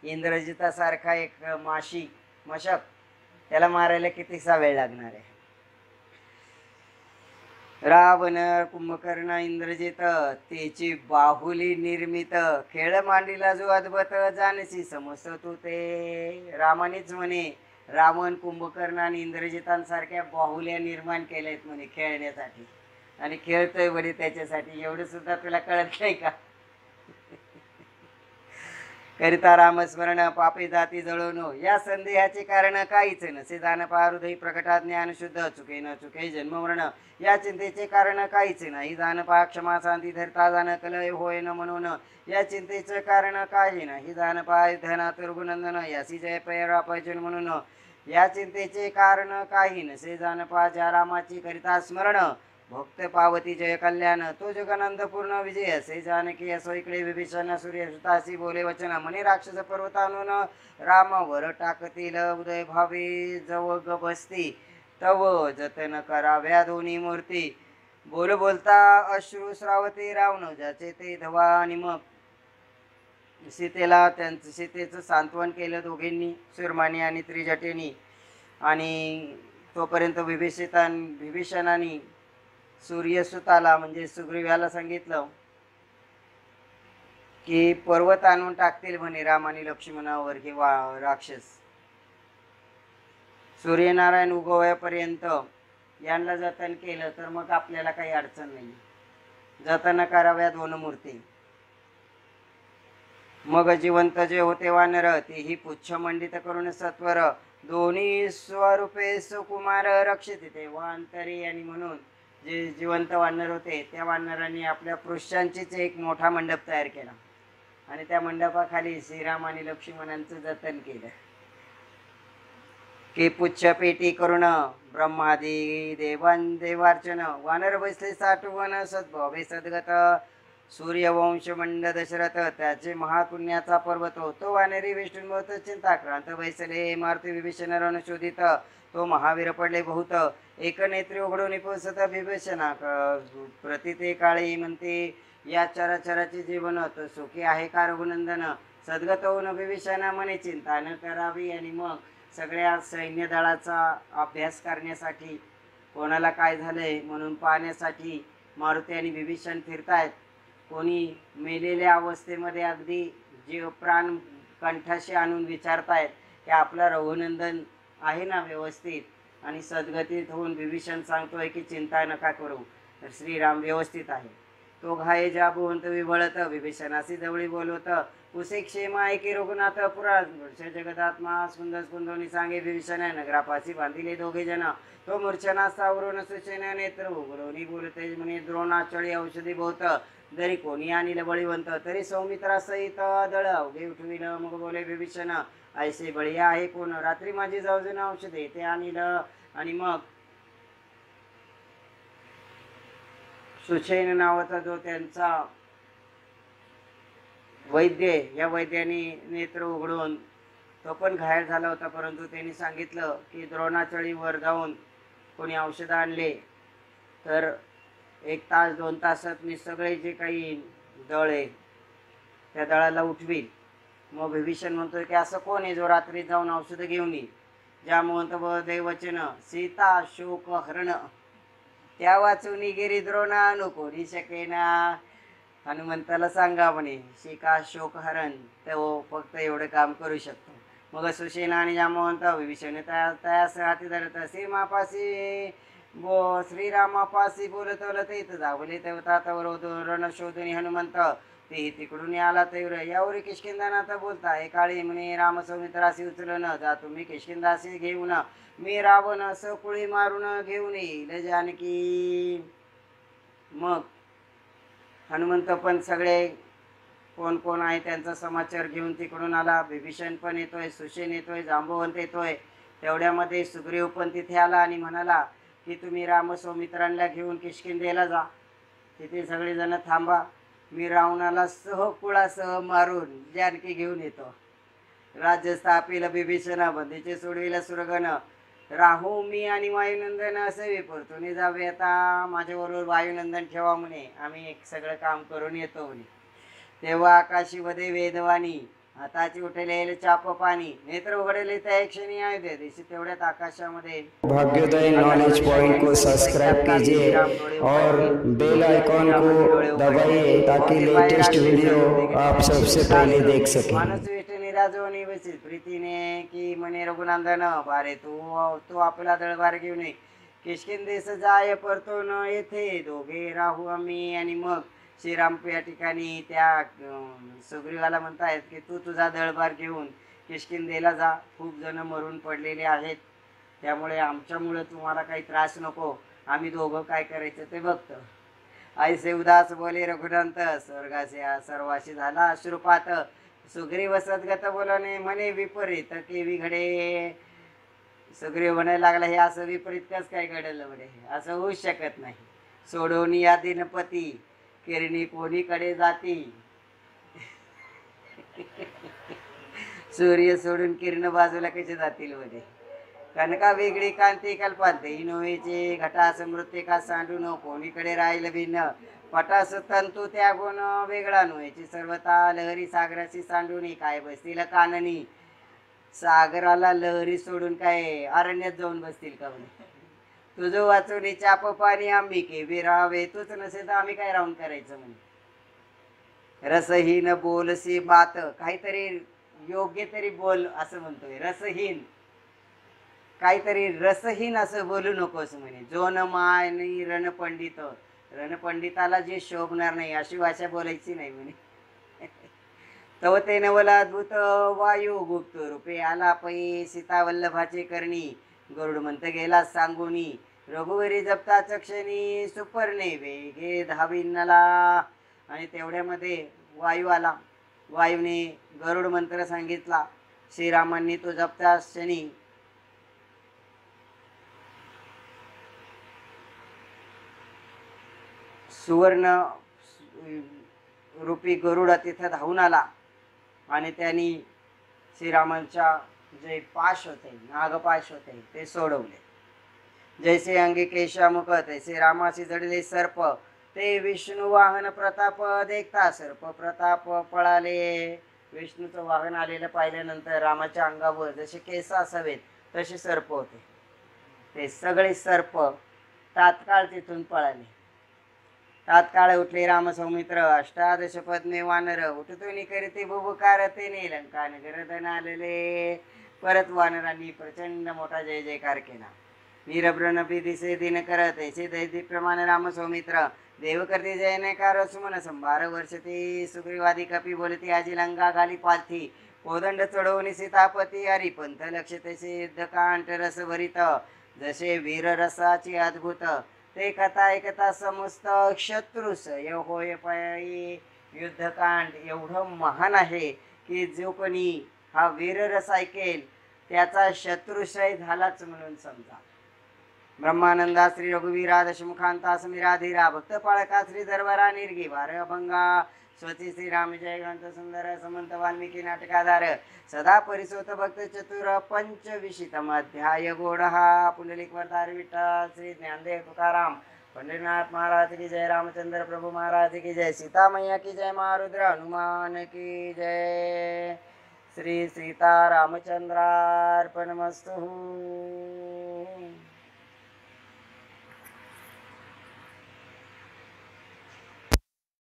इंद्रजितासारखा एक माशी मशक त्याला मारायला कितीसा वेळ लागणार आहे रावण कुंभकर्ण इंद्रजित तेची बाहुली निर्मित खेळ मांडीला जो अद्भुत जानसी समजत तू ते रामानेच म्हणे रावण कुंभकर्ण आणि इंद्रजितांसारख्या बाहुल्या निर्माण केल्यात म्हणे खेळण्यासाठी आणि खेळतोय म्हणे त्याच्यासाठी एवढं सुद्धा तुला कळत नाही का करिता रामस्मरण पापी जाती जळवणो या संदेहाचे कारण काहीच नसे जाण पहा हृदय प्रकटात ज्ञान शुद्ध चुके न चुके जन्ममरण या चिंतेचे कारण काहीच नाही जाण पहा क्षमा शांती धरता जाण कलय होय न म्हणून या चिंतेचे कारण काही नाही जाण पहा धनात रघुनंदन यासी जय पैरापजन म्हणून या चिंतेचे कारण काही नसे जाण पहा ज्या रामाची करिता स्मरण भक्त पावती जय कल्याण तो जगनंद पूर्ण विजय असे जानकी असो इकडे विभीषण सूर्यसुतासी बोले वचन म्हणे राक्षस पर्वतानून रामावर टाकतील उदय भावी जव ग बसती तव जतन कराव्या दोन्ही मूर्ती बोल बोलता अश्रू श्रावती रावण ज्याचे ते धवा आणि मग सीतेला त्यांचं सीतेचं सांत्वन केलं दोघींनी सुरमानी आणि त्रिजटेनी आणि तोपर्यंत विभीषणाने सूर्यसुताला म्हणजे सुग्रीवाला सांगितलं की पर्वत आणून टाकतील म्हणे राम आणि लक्ष्मणावर किंवा राक्षस सूर्यनारायण उगवयापर्यंत यांना जतन केलं तर मग आपल्याला काही अडचण नाही जतन कराव्या दोन मूर्ती मग जिवंत जे होते वानर तेही पुच्छ मंडित करून सत्वर दोन्ही स्वरूपे सुकुमार रक्षित ते वांतरी आणि म्हणून जे जिवंत वानर होते त्या वानरांनी आपल्या पृष्ठांचीच एक मोठा मंडप तयार केला आणि त्या मंडपाखाली श्रीराम आणि लक्ष्मणांचं जतन केलं की पुच्छ पेटी करून ब्रह्मादी देवार्चन वानर बसले साठवण सद्भावे सद्गत सूर्यवंश मंड दशरथ त्याचे महापुण्याचा पर्वत तो वानेरी विष्णुभूत चिंताक्रांत बैसले मारुती विभीषण रणशोधित तो महावीर पडले बहुत एक नेत्री उघडून पोसत विभीषणा प्रतिते काळी म्हणते या चराचराचे जीवन तो सुखी आहे का रघुनंदन सद्गत होऊन विभीषणा म्हणे चिंता न करावी आणि मग सगळ्या सैन्य दळाचा अभ्यास करण्यासाठी कोणाला काय झालंय म्हणून पाहण्यासाठी मारुती आणि विभीषण फिरतायत कोणी मेलेल्या अवस्थेमध्ये अगदी जीव प्राण कंठाशी आणून विचारतायत की आपला रघुनंदन आहे ना व्यवस्थित आणि सद्गतीत होऊन विभीषण सांगतोय की चिंता नका करू तर श्रीराम व्यवस्थित आहे तो घाये जाबुवंत विभळत विभीषणाशी जवळी बोलवत उसे क्षेमा ऐकी रघुनाथ पुराण जगदात्मा सुंदर स्कुंदोनी सांगे विभीषण नगरापाशी बांधिले दोघे जण तो मूर्छना सावरून सुसेन नेत्र उघडोनी बोलते म्हणे द्रोणाचळी औषधी बहुत जरी कोणी आणील बळीवंत तरी सौमित्रा सहित दळ अवघे उठविल मग बोले विभीषण ऐसे बळी आहे कोण रात्री माझी जाऊजन औषधे ते आणील आणि मग सुषेन नावाचा जो त्यांचा वैद्य या वैद्याने नेत्र उघडून तो पण घायल झाला होता परंतु त्यांनी सांगितलं की द्रोणाचळीवर जाऊन कोणी औषधं आणले तर 1 तास 2 तासात मी सगळे जे काही दळ आहे त्या दळाला उठवील. मग विभीषण म्हणतोय की असं कोण आहे जो रात्री जाऊन औषध घेऊन येईल. जामवंत वचन सीता शोक हरण, त्या वाचून गिरी द्रोणा कोणी शकेना. हनुमंताला सांगा म्हणे शिका शोक हरण, तो फक्त एवढं काम करू शकतो. मग सुसेना आणि जामवंत विभीषण तयास हाती धरत श्रीमापाशी श्रीरामापाशी बोलत बोलत इथं जावले तेव्हा रण शोधून हनुमंत ते तिकडून आला तेव्हा यावर किष्किंदानाथ बोलता हे काळी म्हणे रामसौमित्राशी उचलून जा तुम्ही किष्किंदाशी घेऊन मी रावण असं कुळी मारून घेऊन येईल जानकी. मग हनुमंत पण सगळे कोण कोण आहे त्यांचा समाचार घेऊन तिकडून आला. विभीषण पण येतोय, सुसेन येतोय, जांबवंत येतोय. तेवढ्यामध्ये सुग्रीव पण तिथे आला आणि म्हणाला की तुम्ही रामसौमित्रांना घेऊन किष्किंधेला जा, तिथे सगळेजण थांबा, मी रावणाला सहकुळासह मारून जानकी घेऊन येतो. राज्य स्थापिल विभीषण बंदीचे सोडविला सुरगण, राहू मी आणि वायुनंदन असे विपरतून जावे. आता माझ्याबरोबर वायुनंदन ठेवा म्हणे, आम्ही एक सगळं काम करून येतो म्हणे. तेव्हा आकाशी वदे वेदवाणी, हाताची उठलेले चाप पाणी, नेत्र उघडले त्या क्षणी आहे दिशी तेवढ्यात आकाशामध्ये भाग्योदय नॉलेज पॉइंट को सब्सक्राइब कीजिए और बेल आइकॉन को दबाइए ताकि लेटेस्ट वीडियो आप सबसे पहले देख सकें. मानस विष्णू निराजवणी बसील प्रीतीने की म्हणे रघुनंदन बारे तू आपला दळबार घेऊन ये, किष्किंधेस जाय परतो न येथे दोघे राहू आम्ही. आणि मग श्रीराम या ठिकाणी त्या सुग्रीवाला म्हणतायत की तू तुझा दळबार घेऊन किष्किंधेला जा, खूप जण मरून पडलेले आहेत, त्यामुळे आमच्यामुळे तुम्हाला काही त्रास नको, आम्ही दोघं काय करायचं ते बघतो. ऐसे उदास बोले रघुनंत, स्वर्गाचे सर्वाशी झाला अश्रुपात. सुग्रीव सद्गत बोलणे म्हणे विपरीत केवी घडे. सुग्रीव म्हणायला लागला हे असं विपरीत कस काय घडलं म्हणे, असं होऊच शकत नाही. सोडून या दिनपती किरणी कोणीकडे जाती. सूर्य सोडून किरण बाजूला कसे जातील म्हणे. कनका वेगळी कांती कल्पांते इनोवेचे घटास मृत्तिका सांडून कोणीकडे राहील भिन्न. पटास तंतू त्यागून वेगळा नव्हेची सर्वता लहरी सागराशी सांडून काय बसतील काननी. सागराला लहरी सोडून काय अरण्यात जाऊन बसतील का म्हणे. तुझं वाचून चाप पाणी आम्ही केवी राहावे, तूच नसे तर आम्ही काय राहून करायचं म्हणे. रसहीन बोलसी बात, काहीतरी योग्य तरी बोल असं म्हणतोय. रसहीन काहीतरी रसहीन असं बोलू नकोस म्हणे. जो न माय नाही रणपंडित, रणपंडिताला जे शोभणार नाही अशी भाषा बोलायची नाही म्हणे. तव ते नवला अद्भुत वायू गुप्त रूपे आला पै सीता वल्लभाचे करणी. गरुड म्हणत गेला सांगुनी, रघुवरी जपता चक्षणी सुपर्णे वेगे धाविनला. आणि तेवढ्यामध्ये वायू आला. वायूने गरुड मंत्र सांगितला. श्रीरामांनी तो जपता क्षणी सुवर्ण रूपी गरुड तिथं धावून आला आणि त्यांनी श्रीरामांच्या जे पाश होते, नागपाश होते ते सोडवले. जैसे अंगी केशामुख तैसे रामाशी जडले सर्प, ते विष्णू वाहन प्रताप देखता सर्प प्रताप पळाले. विष्णूचं वाहन आलेलं पाहिल्यानंतर रामाच्या अंगावर जसे केस असावेत तसे सर्प होते. ते सगळे सर्प तात्काळ तिथून पळाले. तात्काळ उठले रामसौमित्र, अष्टादश पद्मे वानर उठतून करीते बुबुकार ते लंका नगरधन आलेले. परत वानरांनी प्रचंड मोठा जय जयकार केला. वीरभ्रनपी दिसे दिन करत ऐसे दैदीप्रमाणे रामसौमित्र देव करते जय नकार सुमन संभार वर्षती. सुग्रीवादी कपी बोलती आजी लंका घाली पालथी, कोदंड चढवून सीतापती हरी पंथ लक्ष तसे युद्धकांठ रस भरित. जसे वीर रसाची अद्भुत ते कथा ऐकता समस्त शत्रुस होय पायी. युद्धकांड एवढं महान आहे की जो कोणी हा वीररस ऐकेल त्याचा शत्रुशय झालाच म्हणून समजा. ब्रह्मानंदा श्री रघुवीरा दशमुखांता समीराधीरा भक्त पाळका श्री दरबारा निर्गी वार अभंगा स्वती श्रीराम जय ग्रंथ सुंदर समंत वाल्मिकी नाटकाधार सदा परिसोत भक्त चतुर पंचविशितम अध्याय गोडहा. पुंडलिक वरदार विठ्ठल श्री ज्ञानदेव तुकाराम पंडितनाथ महाराज की जय, रामचंद्र प्रभु महाराज की जय, सीता मैया की जय, महारुद्र हनुमान की जय। श्री सीता रामचंद्रार्पणमस्तु।